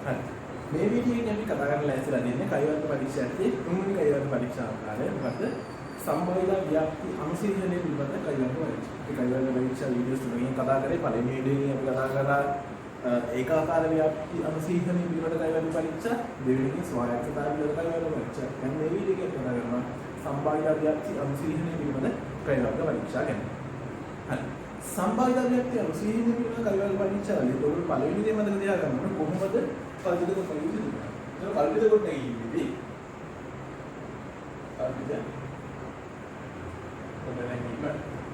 හරි. මේ වීඩියෝෙන් අපි කතා කරන්න ලෑස්තිලා දෙන්නේ කයිවර්ග පරීක්ෂාවේ තුන්වෙනි කයිවර්ග පරීක්ෂා ආකාරය මොකද්ද? සම්භාවිත ව්‍යාප්ති අනුසීලනයේ පිළිබඳ කයිවර්ග පරීක්ෂා. මේ කයිවර්ග පරීක්ෂා වීඩියෝස් තුනකින් කතා කරේ පළවෙනි වීඩියෝෙන් අපි කතා කරා ඒකාකාර ව්‍යාප්ති අනුසීලනයේ පිළිබඳ කයිවර්ග පරීක්ෂා, දෙවෙනිකේ ස්වායත්තතාව පිළිබඳ කයිවර්ග පරීක්ෂා. දැන් මේ වීඩියෝ එකේ කතා කරනවා සම්භාවිත ව්‍යාප්ති අනුසීලනයේ පිළිබඳ කයිවර්ග පරීක්ෂා ගැන. හරි. සම්භාවිත ව්‍යාප්ති අනුසීලනයේ පිළිබඳ කයිවර්ග පරීක්ෂා වලදී ඔයගොල්ලෝ පළවෙනි දේ මතක තියාගන්න කොහොමද කල්පිත කොට නැගිටින්නේ? ඒක කල්පිත කොට නැගිටින්නේ. කල්පිත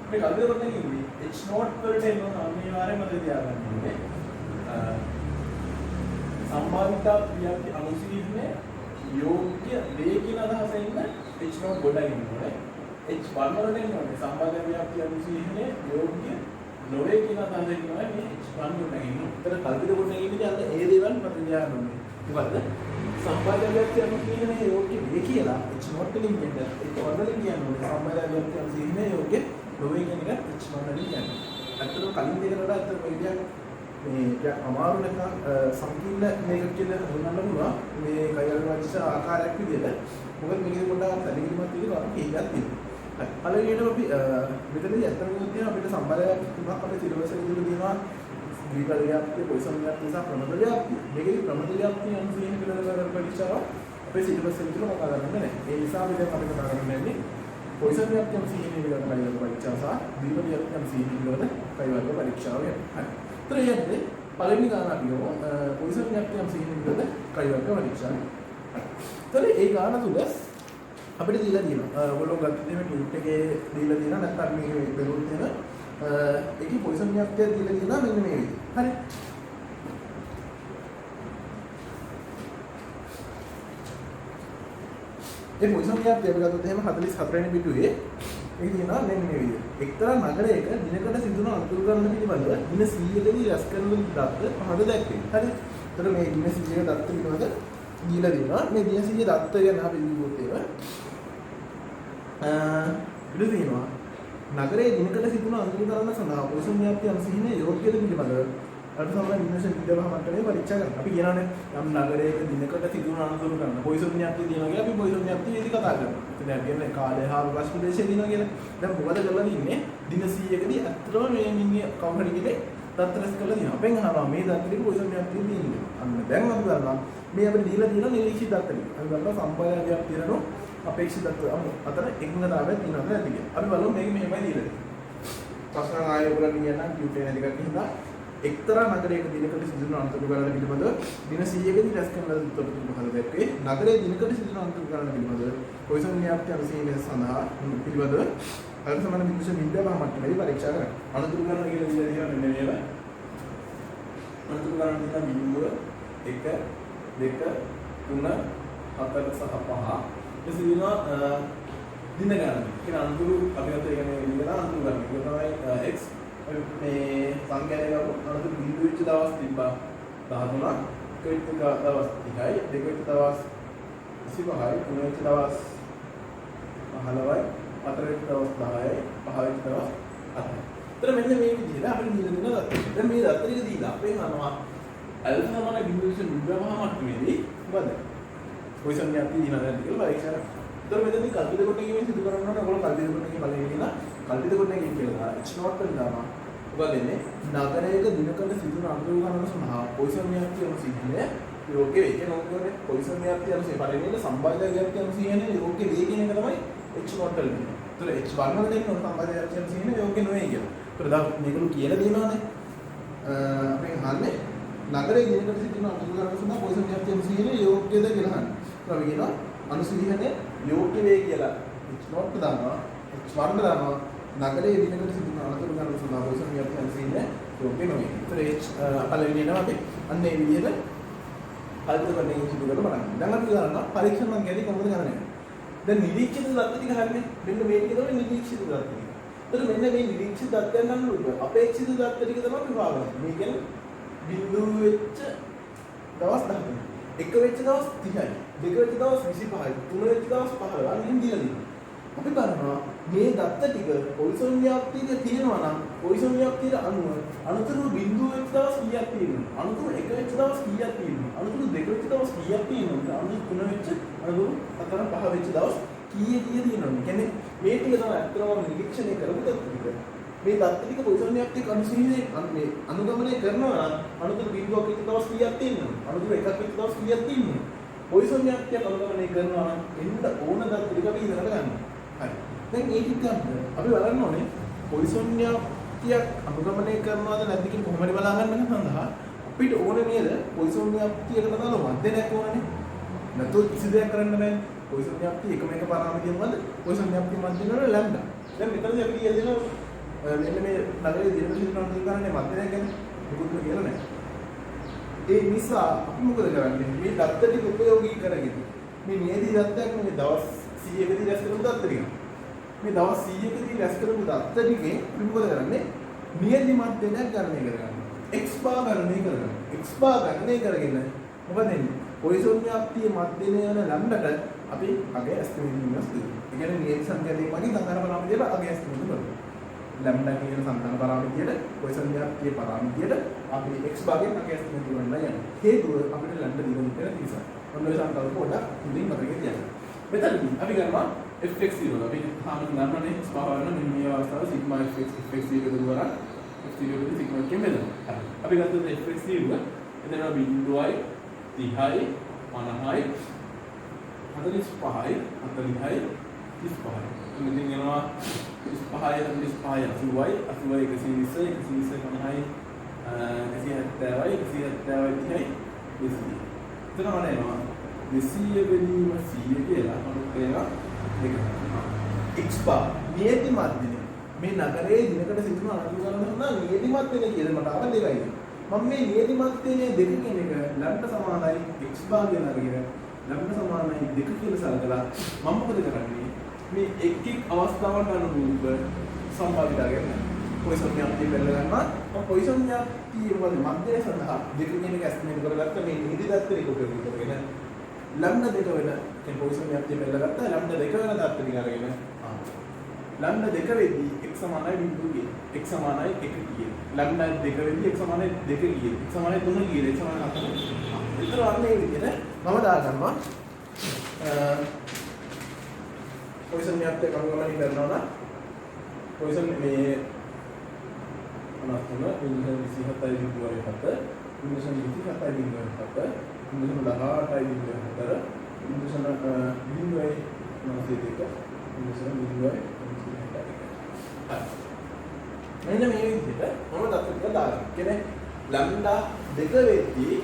මේ කල්පිත කොට නැගිටින්නේ H not වලට එනවා අනිවාර්යයෙන්ම මතක තියාගන්න ඕනේ. සම්භාවිත ව්‍යාප්ති අනුසීලනයේ යෝග්‍ය වේ කියන අදහසෙන් H not ගොඩ ඉන්නවා. H1 වලට එන්නේ සම්භාවිත ව්‍යාප්ති අනුසීලනයේ යෝග්‍ය නොවේ කියන අදහසෙන් තමයි මේ H1 ගොඩ ඉන්නේ. ඒතර කල්පිත කොට නැගිටින්නේ අන්න ඒ දේවල් මතක තියාගන්න ඕනේ. මොකද්ද? සම්භාවිත ව්‍යාප්ති අනුසීලනයේ යෝග්‍ය වේ කියලා H not වලින් කියන්නේ H1 වලින් කියන්නේ සම්භාවිත ව්‍යාප්ති අනුසීලනයේ යෝග්‍ය නොවේ කියන එක H1 වලින් කියන්නේ. අතන කලින් දෙකට වඩා අතන මේ මේ අමාරු නැත්නම් සංකීර්ණ මේක කියලා හඳුන්වන්න පුළුවන් මේ කයිවර්ග පරීක්ෂා ආකාරයක් විදිහට. මොකද මේකේ පොඩ්ඩක් සැලකිලිමත් තියෙනවා කීයක් තියෙනවා. හරි. පළවෙනියට අපි මෙතනදී අත්තරම තියෙනවා අපිට සම්බලයක් තුනක් අපේ සිලබස් එකේ දීලා තියෙනවා. ද්විපද ව්‍යාප්තිය, පොයිසන් ව්‍යාප්තිය සහ ප්‍රමද ව්‍යාප්තිය. මේකේ ප්‍රමද ව්‍යාප්තිය අනුසීලන පිළිබඳව පරීක්ෂාව අපේ සිලබස් එකේ තියෙනවා කතා කරන්නේ නැහැ. ඒ නිසා අපි දැන් අපිට කතා කරන්නේ පොයිසන් ව්‍යාප්තිය අනුසීලන පිළිබඳව කයිවර්ග පරීක්ෂාව සහ ද්විපද ව්‍යාප්තිය අනුසීලන පිළිබඳව කයිවර්ග පරීක්ෂාව යන. හරි. ත්‍රියද්දේ පළවෙනි ගාන අපි යමු පොයිසන් ව්‍යාප්තිය අනුසීලන පිළිබඳව කයිවර්ග පරීක්ෂාව. හරි. ඒ ගාන තුල අපිට දීලා තියෙනවා. ඔයගොල්ලෝ ගත්තේ මේ ටූට් එකේ දීලා තියෙනවා නැත්නම් මේ බෙරුත් තියෙන ඒකේ පොයිසන් ව්‍යාප්තිය දීලා තියෙනවා මෙන්න මේ විදිහට. හරි. ඒ පොයිසන් ව්‍යාප්තිය අපි ගත්තොත් එහෙම 44 වෙනි පිටුවේ ඒක තියෙනවා මෙන්න මේ විදිහට. එක්තරා නගරයක දිනකට සිදුවන අතුරු ගණන පිළිබඳව දින 100කදී රැස් කරන දත්ත පහද දැක්වේ. හරි. එතකොට මේ දින 100ක දත්ත පිළිබඳව දීලා දෙනවා. මේ දින 100 දත්ත ගැන අපි විවෘත ඒවා ඉඳ තියෙනවා. නගරයේ දිනකට සිදුවන අතුරු ගණන සඳහා පොයිසන් ව්‍යාප්තිය අනුසීලනයේ යෝග්‍යද පිළිබඳව අර තමයි විමර්ශන විද්‍යාව මට්ටමේ පරීක්ෂා කරනවා. අපි කියනවානේ යම් නගරයක දිනකට සිදුවන අතුරු ගණන පොයිසන් ව්‍යාප්තිය දිනවා කියලා අපි පොයිසන් ව්‍යාප්තිය විදි කතා කරනවා. ඉතින් අපි කියන්නේ කාලය හා ප්‍රශ්න ප්‍රදේශය දිනවා කියලා. දැන් මොකද කරලා තින්නේ? දින 100කදී අත්‍තරම මේ මිනිහ කවුරු හරි කෙනෙක් දත්ත රැස් කරලා දිනවා. අපෙන් අහනවා මේ දත්තේ පොයිසන් ව්‍යාප්තිය දින්නේ. අන්න දැන් අපි ගන්නවා මේ අපිට දීලා තියෙන නිරීක්ෂිත දත්ත ටික. අපි ගන්නවා සම්භාව්‍ය ව්‍යාප්තිය නෝ අපේක්ෂිත දත්ත අතර එකඟතාවයක් තියෙනවද නැද්ද කියලා. අපි බලමු මේක මෙහෙමයි දීලා තියෙන්නේ. ප්‍රශ්න ආයෙ ඔයගොල්ලෝ කියනවා කියුටේ නැති එකක් හින්දා එක්තරා නගරයක දිනකට සිදුවන අතුරු ගණන පිළිබඳව දින 100කදී රැස් කරන දත්ත පහළ දැක්වේ. නගරයේ දිනකට සිදුවන අතුරු ගණන පිළිබඳව පොයිසන් ව්‍යාප්තිය අනුසීලනය සඳහා පිළිබඳව අර සමාන විමර්ශන විද්‍යාව මට්ටමේදී පරීක්ෂා කරනවා. අතුරු ගණන කියලා දීලා තියෙනවා මෙන්න මේවා. අතුරු ගණන දින 1 2 3 4 සහ 5 එසිනවා දින ගණන. කියන අතුරු අපි ගත්ත ඒ කියන්නේ දින ගණන අතුරු ගණන. ඒක තමයි x මේ සංඛ්‍යාවක අනුතුරු බිඳු වෙච්ච දවස් තිබ්බා 13ක්, එක වෙච්ච දවස් 30යි, දෙක වෙච්ච දවස් 25යි, තුන වෙච්ච දවස් 15යි, හතර වෙච්ච දවස් 10යි, පහ වෙච්ච දවස් 8යි. ඒතර මෙන්න මේ විදිහට අපිට දීලා දෙන දත්ත. දැන් මේ දත්ත ටික දීලා අපෙන් අහනවා අල්ෆා සමාන බිඳුවිෂන් විභාග මට්ටමේදී මොකද? පොයිසන් ව්‍යාප්තිය දිනන දැන් කියලා පරීක්ෂා කරනවා. ඒතර මෙතනදී කල්පිත කොට එකකින් සිදු කරනකොට ඔයගොල්ලෝ කල්පිත කොට එකකින් බලගෙන ඉන්න කල්පිත කොට එකකින් කියලා H not වලින් දානවා. ඔබ දෙන්නේ නගරයක දිනකට සිදුවන අතුරු ගණන සඳහා පොයිසන් ව්‍යාප්තිය අනුසීලනය යෝග්‍ය වේ කියන උත්තරේ පොයිසන් ව්‍යාප්තිය අනුසීලනය පරිණිත සම්භාව්‍ය ව්‍යාප්තිය අනුසීලනය යෝග්‍ය වේ කියන එක තමයි H not වලින්. ඒතර H1 වල දෙන්න සම්භාව්‍ය ව්‍යාප්තිය අනුසීලනය යෝග්‍ය නොවේ කියලා. ඒතර දා මේගොල්ලෝ කියලා දෙනවානේ. අපෙන් අහන්නේ නගරයේ දිනකට සිදුවන අතුරු ගණන සඳහා පොයිසන් ව්‍යාප්තිය අනුසීලනය යෝග්‍යද කියලා අහන්නේ. ඒතර අපි කියනවා අනුසීලනය යෝග්‍ය වේ කියලා H not දානවා H1 දානවා නගරයේ දිනකට සිදුවන අතුරු ගණන සඳහා පොයිසන් ව්‍යාප්තිය අනුසීලනය යෝග්‍ය නොවේ. ඒතර පළවෙනි එනවා අපි අන්න ඒ විදිහට කල්පිත කරන්නේ සිදු කරලා බලන්න. දැන් අපි ගන්නවා පරීක්ෂණ නම් ගැදී කොහොමද කරන්නේ? දැන් නිරීක්ෂිත දත්ත ටික හරිනේ. මෙන්න මේක තමයි නිරීක්ෂිත දත්ත ටික. ඒතර මෙන්න මේ නිරීක්ෂිත දත්තයන් ගන්නකොට අපේක්ෂිත දත්ත ටික තමයි අපි හොයාගන්නේ. මේ කියන්නේ බිඳු වෙච්ච දවස් 10යි. එක වෙච්ච දවස් 30යි. දෙක වෙච්ච දවස් 25යි. තුන වෙච්ච දවස් 15යි. අන්න දීලා දෙනවා. අපි බලනවා මේ දත්ත ටික පොයිසන් ව්‍යාප්තියක තියෙනවා නම් පොයිසන් ව්‍යාප්තියට අනුව අනුතුරු බිඳුව වෙච්ච දවස් කීයක් තියෙනවද? අනුතුරු 1 වෙච්ච දවස් කීයක් තියෙනවද? අනුතුරු 2 වෙච්ච දවස් කීයක් තියෙනවද? අනුතුරු 3 වෙච්ච අනුතුරු 4 5 වෙච්ච දවස් කීයක් තියෙනවද? කියන්නේ මේ ටික තමයි අත්‍තරම නිරීක්ෂණය කරපු ටික. මේ දත්ත ටික පොයිසන් ව්‍යාප්තිය අනුසීලේ මේ අනුගමනය කරනවා නම් අනුතුරු බිඳුවක් වෙච්ච දවස් කීයක් තියෙනවද? අනුතුරු 1ක් වෙච්ච දවස් කීයක් තියෙනවද? පොයිසන් ව්‍යාප්තිය අනුගමනය කරනවා නම් එන්න ඕන දත්ත ටික අපි ඉඳලා ගන්නවා. හරි. දැන් මේ ටික ගන්න අපි බලන්න ඕනේ පොයිසන් ව්‍යාප්තියක් අනුගමනය කරනවද නැද්ද කියන කොහොමද බලා ගන්න සඳහා අපිට ඕනේ නේද පොයිසන් ව්‍යාප්තියකට තමයි මැදයක් ඕනේ. නැත්නම් කිසි දෙයක් කරන්න බෑ. පොයිසන් ව්‍යාප්තිය එකම එක පරාමිතිය මොකද්ද? පොයිසන් ව්‍යාප්තිය මැදින් වල ලැම්ඩා. දැන් මෙතනදී අපි කියලා දෙනවා මෙන්න මේ නගරයේ දිනවල සිදුවන දේ කරන්නේ මැදයක් ගැන මොකුත්ම කියලා නැහැ. ඒ නිසා අපි මොකද කරන්නේ? මේ දත්ත ටික උපයෝගී කරගෙන මේ නියදී දත්තයක් මේ දවස් 100කදී රැස් කරපු දත්ත ටික. මේ දවස් 100කදී රැස් කරපු දත්ත ටිකේ අපි මොකද කරන්නේ? නියදී මැදයක් ගණනය කරගන්න. x bar ගණනය කරගන්න. x bar ගණනය කරගෙන මොකද වෙන්නේ? පොයිසන් ව්‍යාප්තිය මැදින් යන ලම්බට අපි අගේ එස්ටිමේට් වෙනස් කරනවා. ඒ කියන්නේ නියදී සංඛ්‍යා දෙකක් වගේ සංඛාර පරාමිතියට අගේ එස්ටිමේට් කරනවා. ලැම්ඩා කියන සංඛාර පරාමිතියට පොයිසන් ව්‍යාප්තිය පරාමිතියට අපි x භාගයෙන් අගේ එස්ටිමේට් කරන්න යනවා. හේතුව අපිට ලැම්ඩා දිගු විතර තියෙනවා. ඔන්න ඔය සංකල්ප පොඩ්ඩක් මුලින් මතකේ තියාගන්න. මෙතනදී අපි කරනවා fx0 අපි හාමුදුරුවෝ දන්නවනේ x භාගවල මෙන්න මේ අවස්ථාවේ සිග්මා fx0 එකතු කරා f0 කට සිග්මා එකෙන් බෙදනවා. හරි. අපි ගත්තොත් fx0 එතන බිඳුවයි 30යි 50යි 45යි 40යි 35යි. මෙතන යනවා 35යි 45යි 80යි 80යි 120යි 120යි 50යි 170යි 170යි 30යි. එතන මොන එනවා 200 බෙදීම 100 කියලා අනුත් ඒවා දෙක. x bar නියති මැදිනේ මේ නගරයේ දිනකට සිදුවන අනුගමන සඳහා නියති මැදිනේ කියලා මට අර දෙකයි. මම මේ නියති මැදිනේ දෙක කියන එක ලම්බ සමානයි x bar කියන අරගෙන ලම්බ සමානයි 2 කියලා සලකලා මම මොකද කරන්නේ මේ එක් එක් අවස්ථාවට අනුරූප සම්භාවිතා ගන්න. පොයිසන් ව්‍යාප්තිය බෙල්ල ගන්නවා. මම පොයිසන් ව්‍යාප්තිය වල මැදේ සඳහා දෙක කියන එක ඇස්ටිමේට් කරගත්ත මේ නියති දත්තේ උපයෝගී කරගෙන ලම්බ දෙක වෙන දැන් පොයිසන් ව්‍යාප්තිය බෙල්ල ගත්තා ලම්බ දෙක වෙන දත්ත ටික අරගෙන ලම්බ දෙක වෙද්දී x සමානයි බිඳුව කියේ x සමානයි 1 කියේ ලම්බ දෙක වෙද්දී x සමානයි 2 කියේ x සමානයි 3 කියේ x සමානයි 4 විතර වන්නේ විදිහට මම දාගන්නවා පොයිසන් ව්‍යාප්තිය අනුගමනය කරනවා නම් පොයිසන් මේ 53 27යි බිඳුවයි 7 27යි බිඳුවයි 7 18යි බිඳුවයි 4 බිඳුවයි 92 බිඳුවයි මෙන්න මේ විදිහට මම දත්තක දාගන්න. කියන්නේ ලැම්ඩා 2 වෙද්දී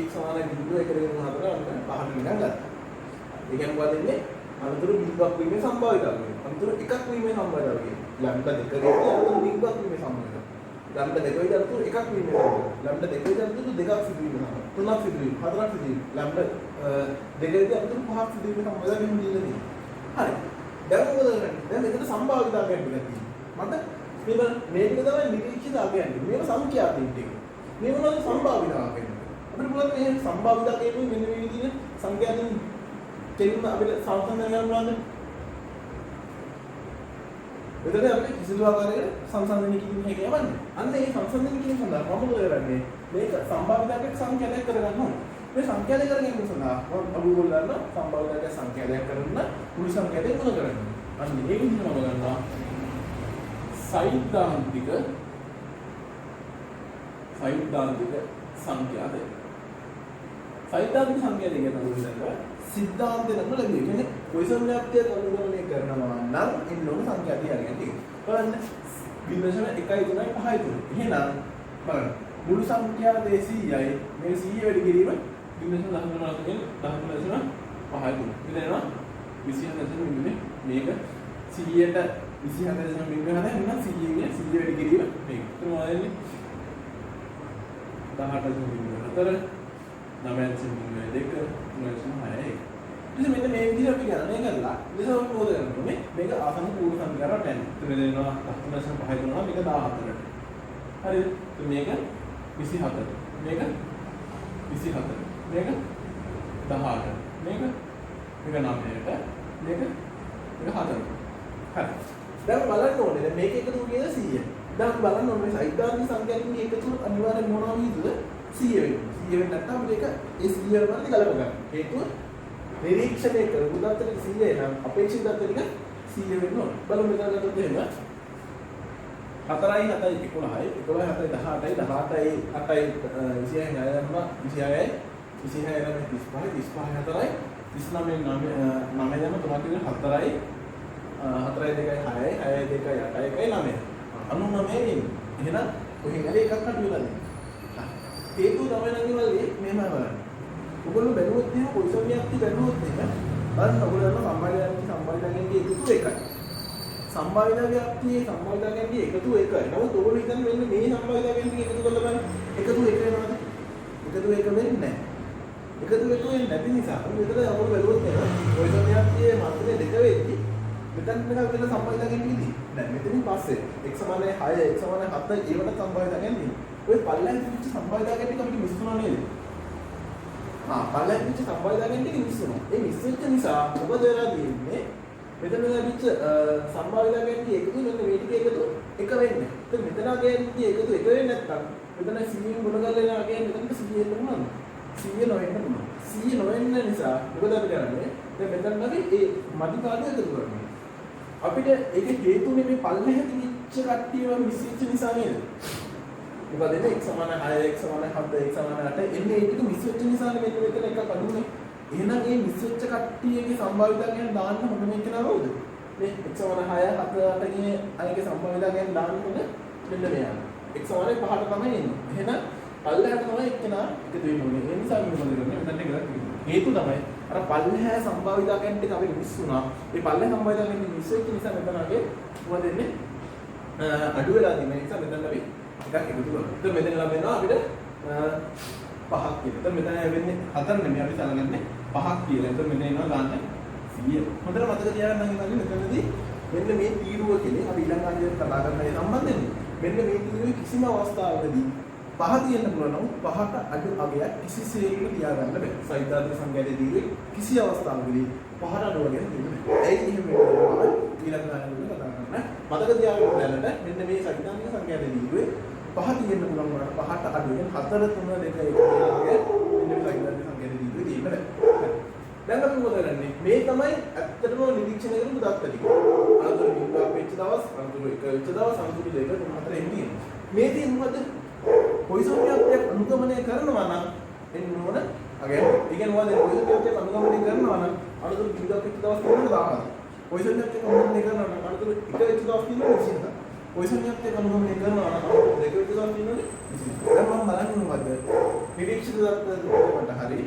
x සමානයි බිඳුව 1 කරගෙන 4 අන්න 5 නිකන් ගත්තා. ඒ කියන්නේ මොකද වෙන්නේ? අනුතුරු බිඳුවක් වීමේ සම්භාවිතාවය. අනුතුරු එකක් වීමේ සම්භාවිතාවය. ලැම්ඩා 2 වෙද්දී අනුතුරු බිඳුවක් වීමේ සම්භාවිතාවය. ලැම්ඩා 2 වෙද්දී අනුතුරු එකක් වීමේ සම්භාවිතාවය. ලැම්ඩා 2 වෙද්දී අනුතුරු දෙකක් සිදු වීමේ සම්භාවිතාවය. තුනක් සිදු වීම, හතරක් සිදු වීම. ලැම්ඩා 2 වෙද්දී අනුතුරු පහක් සිදු වීමේ සම්භාවිතාවය මෙහෙම දීලා තියෙනවා. හරි. දැන් මොකද කරන්නේ? දැන් මෙතන සම්භාවිතාවයක් ටිකක් තියෙනවා. මට මේක තමයි නිරීක්ෂිත අගයන්නේ. මේක සංඛ්‍යාතික ටික. මේ මොනවද සම්භාවිතාවක් කියන්නේ? අපිට පුළුවන් මේ සම්භාවිතාව කියන්නේ මෙන්න මේ විදිහේ සංඛ්‍යාතික කෙලින්ම අපිට සංසන්දනය කරනවා නේද? එතකොට අපිට කිසිදු ආකාරයකට සංසන්දනය කිරීමේ එක යවන්නේ. අන්න ඒ සංසන්දනය කිරීම සඳහා මම මොකද කරන්නේ? මේක සම්භාවිතාවක සංඛ්‍යාතයක් කරගන්න ඕනේ. මේ සංඛ්‍යාතය කරගෙන සඳහා අපි ගොල්ලන්ට සම්භාවිතාවක සංඛ්‍යාතයක් කරන්න මුළු සංඛ්‍යාතය මොන කරන්නේ? අන්න ඒ විදිහම ගන්නවා. සෛද්ධාන්තික සංඛ්‍යාතය. සෛද්ධාන්තික සංඛ්‍යාතය කියන්නේ සිද්ධාන්තය නම් ලැබෙන්නේ. කියන්නේ පොයිසන් ව්‍යාප්තිය අනුගමනය කරනවා නම් එන්න ඕන සංඛ්‍යාතය අරගෙන තියෙනවා. බලන්න 0.1 3 5 3. එහෙනම් බලන්න මුළු සංඛ්‍යාතයේ 100යි මේ 100 වැඩි කිරීම 0.13 කියන 13.5 3. මෙතන 27.0 මේක 100ට 27.0 හදා එන්න 100 වැඩි කිරීම මේක. එතන මොනවද 18.4 9.2 3.6 ඉතින් මෙන්න මේ විදිහට අපි ගණනය කරලා ඉතින් අපි මොකද කරන්නේ මේක ආසන්න පූර්ව සංඛ්‍යාවට යන්න. ඉතින් දෙනවා 13.5 දුන්නා මේක 14ට. හරිද? ඉතින් මේක 24. මේක 24. මේක 18. මේක 9ට. මේක 4ට. හරි. දැන් බලන්න ඕනේ දැන් මේක එකතු කියන 100. දැන් අපි බලන්න ඕනේ සෛද්ධාන්තික සංඛ්‍යාවකින් එකතු අනිවාර්යෙන් මොනවා වීදද 100 වෙනවා. 100 වෙන්නේ නැත්නම් අපිට ඒක ඒ 100 වලට ගලප ගන්න. හේතුව නිරීක්ෂණය කර උදාත්තර 100 නම් අපේක්ෂිත දත්තරික 100 වෙන්න ඕනේ. බලමු මෙතන ගත්තොත් එහෙම 4යි 7යි 11යි 11යි 7යි 18යි 8යි 26යි 26යි 35යි 35යි 4යි 39යි 9 යන තුනක් විතර 4යි 4යි 2යි 6යි 6යි 2යි 8යි 1යි 9යි 99 වෙන්නේ. එහෙනම් කොහෙන් හරි එකක් අඩු වෙලා තියෙනවා. හේතුව තමයි නම් ඉවල්ලේ මෙහෙම බලන්න. ඔයගොල්ලෝ බැලුවොත් එහෙම පොයිසොනියක් බැලුවොත් එහෙම බලන්න ඔයගොල්ලෝ සම්බන්ධයන්ගේ එකතු එකයි. සම්භාවිතා ව්‍යාප්තියේ සම්භාවිතාවයන්ගේ එකතු එකයි. නමුත් ඔයගොල්ලෝ හිතන්නේ මෙන්න මේ සම්භාවිතාවයන්ගේ එකතු කරලා බලන්න. එකතු එක වෙනවද? එකතු එක වෙන්නේ නැහැ. එකතු එක වෙන්නේ නැති නිසා අපි මෙතන අපොත් බැලුවොත් එහෙම පොයිසොනියක්ගේ මාත්‍රේ දෙක වෙද්දි මෙතන මෙතන වෙන සම්භාවිතාවයන්ගේ ඉදී. දැන් මෙතනින් පස්සේ x = 6 x = 7 ඒවට සම්භාවිතාවයන් නේ. ඔය පල්ලෙන් තිබිච්ච සම්භාවිතාවයන් ටික අපිට මිස්සුනා නේද? පල්ලෙන් තිබිච්ච සම්භාවිතාවයන් ටික මිස්සුනා. ඒ මිස්සෙච්ච නිසා මොකද වෙලා තියෙන්නේ? මෙතන ලැබිච්ච සම්භාවිතාවයන්ගේ එකතු මෙන්න මේ ටික එකතු එක වෙන්නේ. ඒත් මෙතන අගයන්ගේ එකතු එක වෙන්නේ නැත්නම් මෙතන 100න් ගුණ කරලා එන අගයන් මෙතනට 100 එන්න මොනවද? 100 නොවෙන්න පුළුවන්. 100 නොවෙන්න නිසා මොකද අපි කරන්නේ? දැන් මෙතන අපි ඒ මදි කාර්යය එකතු කරනවා. අපිට ඒක හේතුනේ මේ පල්ලෙහා තිබිච්ච කට්ටියව මිස්සිච්ච නිසා නේද? මොකද එන්නේ x = 6 x = 7 x = 8 එන්නේ ඒ ටික මිස්වෙච්ච නිසානේ මෙන්න මෙතන එකක් අඩුනේ. එහෙනම් මේ මිස්වෙච්ච කට්ටියගේ සම්භාවිතාවයන් දාන්න හොඳම එක නා කවුද? මේ x = 6 7 8 ගේ අයගේ සම්භාවිතාවයන් දාන්න හොඳ මෙන්න මෙයා. x = 5ට තමයි එන්නේ. එහෙනම් පල්ලෙහාට තමයි එක්කෙනා එකතු වෙන්න ඕනේ. ඒ නිසා අපි මොකද කරන්නේ? මෙතන එක හේතු තමයි අර පල්ලෙහා සම්භාවිතාවයන් ටික අපි මිස්සුනා. මේ පල්ලෙහා සම්භාවිතාවයන් මිස්වෙච්ච නිසා මෙතනගේ මොකද වෙන්නේ? අඩු වෙලා තියෙන නිසා මෙතන අපි එකක් එකතු කරනවා. එතකොට මෙතන ලැබෙනවා අපිට 5ක් කියලා. එතකොට මෙතන වෙන්නේ 4 නෙමෙයි අපි සලකන්නේ 5ක් කියලා. එතකොට මෙතන එනවා ගන්න 100. හොඳට මතක තියාගන්න ඉතින් මෙතනදී මෙන්න මේ තීරුව කියන්නේ අපි ඊළඟ අදියර කතා කරන ඒ සම්බන්ධයෙන් මෙන්න මේ තීරුවේ කිසිම අවස්ථාවකදී 5 තියෙන්න පුළුවන් නම් 5ට අඩු අගයක් කිසිසේත්ම තියාගන්න බෑ. සෛද්ධාන්තික සංඛ්‍යාවේ තීරුවේ කිසි අවස්ථාවකදී 5ට අඩු අගයක් තියෙන්න බෑ. ඒයි එහෙම වෙනවා. ඊළඟ අදියර කතා කරන්න. මතක තියාගන්න දැනට මෙන්න මේ සෛද්ධාන්තික සංඛ්‍යාවේ තීරුවේ 5 තියෙන්න පුළුවන් වුණාට 5ට අඩු වෙන 4 3 2 1 වගේ මෙන්න මේ සෛද්ධාන්තික සංඛ්‍යාවේ තීරුවේ තියෙන්න බෑ. දැන් අපි මොකද කරන්නේ? මේ තමයි ඇත්තටම නිරීක්ෂණය කරපු දත්ත ටික. අනතුරු බිඳුවක් වෙච්ච දවස්, අනතුරු එක වෙච්ච දවස්, අනතුරු දෙක තුන හතර එන්නේ. මේ තියෙන මොකද? පොයිසොනියක් අනුගමනය කරනවා නම් එන්න ඕන අගය. ඒ කියන්නේ මොකද? පොයිසොනියක් අනුගමනය කරනවා නම් අනතුරු බිඳුවක් වෙච්ච දවස් කොහොමද දානවා? පොයිසොනියක් අනුගමනය කරනවා නම් අනතුරු එක වෙච්ච දවස් තියෙනවා 20. පොයිසොනියක් අනුගමනය කරනවා නම් අනතුරු දෙක වෙච්ච දවස් තියෙනවා 20. දැන් මම බලන්නේ මොකද? නිරීක්ෂිත දත්ත මට හරි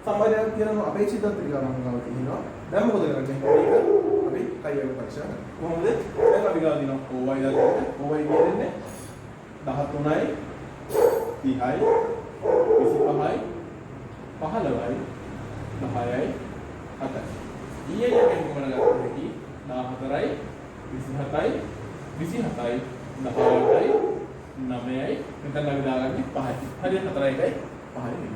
සම්බන්ධයක් කියනවා අපේක්ෂිත ත්‍රිකෝණයක් ගාව තියෙනවා. දැන් මොකද කරන්නේ? මේක අපි කයියක පරීක්ෂා කරනවා. කොහොමද? දැන් අපි ගාව දිනවා OY දාගන්න. OY කියන්නේ 13යි 30යි 25යි 15යි 10යි 7යි. ඊයේ යකින් මොන ගත්තේ? 14යි 27යි 27යි 18යි 9යි මෙතන අපි දාගන්නේ 5යි. හරියට 4යි 5යි වෙනවා. හරි.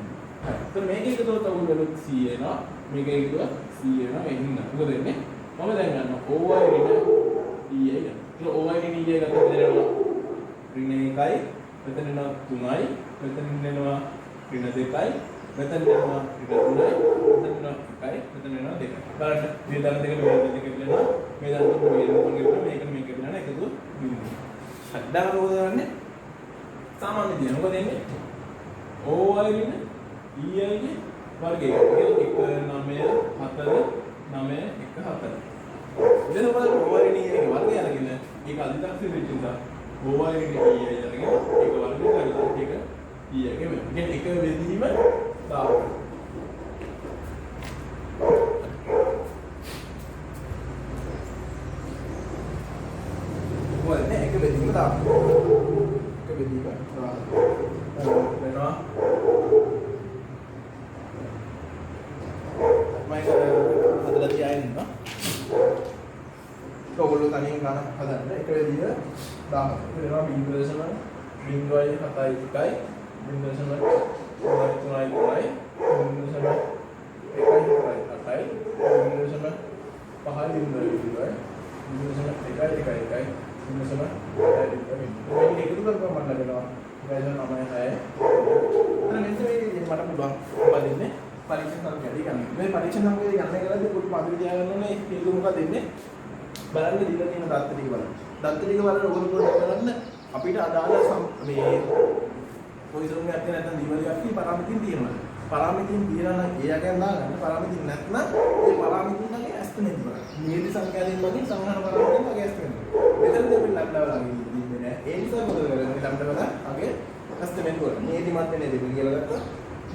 එතකොට මේක එකතු කරලා උගලොත් 100 එනවා. මේක එකතු කරලා 100 එනවා. එහෙනම් මොකද වෙන්නේ? මම දැන් ගන්නවා OY ඍණ EA ගන්න. ඒක OY ඍණ EA ගත්තොත් දෙනවා ඍණ 1යි, මෙතන එනවා 3යි, මෙතන එනවා ඍණ 2යි, මෙතන එනවා ඍණ 3යි, මෙතන එනවා 1යි, මෙතන එනවා 2යි. බලන්න මේ දන දෙක මේ දෙක කියලා මේ දන තුන මේ දන තුන කියලා මේක කියලා එකතු බිඳුව. හරි. දැන් මොකද කරන්නේ? සාමාන්‍ය දින මොකද එන්නේ? OY ඍණ EI ගේ වර්ගය. ඒක 1 9 4 9 1 4. ඉතින් බලන්න OY ගේ වර්ගය අරගෙන ඒක අදිටක්ෂ වෙච්ච නිසා OY ගේ EI අරගෙන ඒක වර්ගය කරලා ඒක EI ගේ වෙනවා. කියන්නේ එක වෙදීම දානවා. ඔය නේ එක වෙදීම දානවා. එක වෙදීම දානවා. වෙනවා හදලා තියාගෙන ඉන්නවා. ඔයගොල්ලෝ තනියෙන් ගන්න හදන්න එක වෙදිය 10. ඒක වෙනවා 0.0.7යි 1යි 0.3යි 3යි 0.1යි 8යි 0.5යි 0.1යි 0.1යි 1යි 0.2යි 0.3යි 1යි 0.4යි 1යි 0.5යි 1යි 0.6යි 1යි 0.7යි මේක එකතු කරපුවම මම ලැබෙනවා වැල්ල 9 6 එතන මෙන්න මේ මට පුළුවන් බලන්නේ පරීක්ෂණ සංඛ්‍යාව ගන්න. මේ පරීක්ෂණ සංඛ්‍යාව ගන්න කරද්දී පොඩි පදිරි තියාගන්න ඕනේ ඒක මොකක්ද දෙන්නේ බලන්න දීලා තියෙන දත්ත ටික බලන්න. දත්ත ටික බලන ඔයගොල්ලෝ කරන්න අපිට අදාළ මේ පොයිසන් එකක් නැත්නම් දීවලියක් පරාමිතින් තියෙනවා. පරාමිතින් තියනවා නම් ඒ යකෙන් දාගන්න. පරාමිතින් නැත්නම් ඒ පරාමිතින් නැගේ ඇස්තනෙන් බලන්න. නියති සංඛ්‍යාවෙන් වගේ සංහාර පරාමිතින් වගේ ඇස්තනෙන්. මෙතනදී අපි ලැම්ඩා වලගේ ඉන්නේ නෑ. ඒ නිසා මොකද කරන්නේ? ලැම්ඩා වල අගේ ඇස්තනෙන් වල. නියති මැත්තේ නේද කියලා ගත්තා.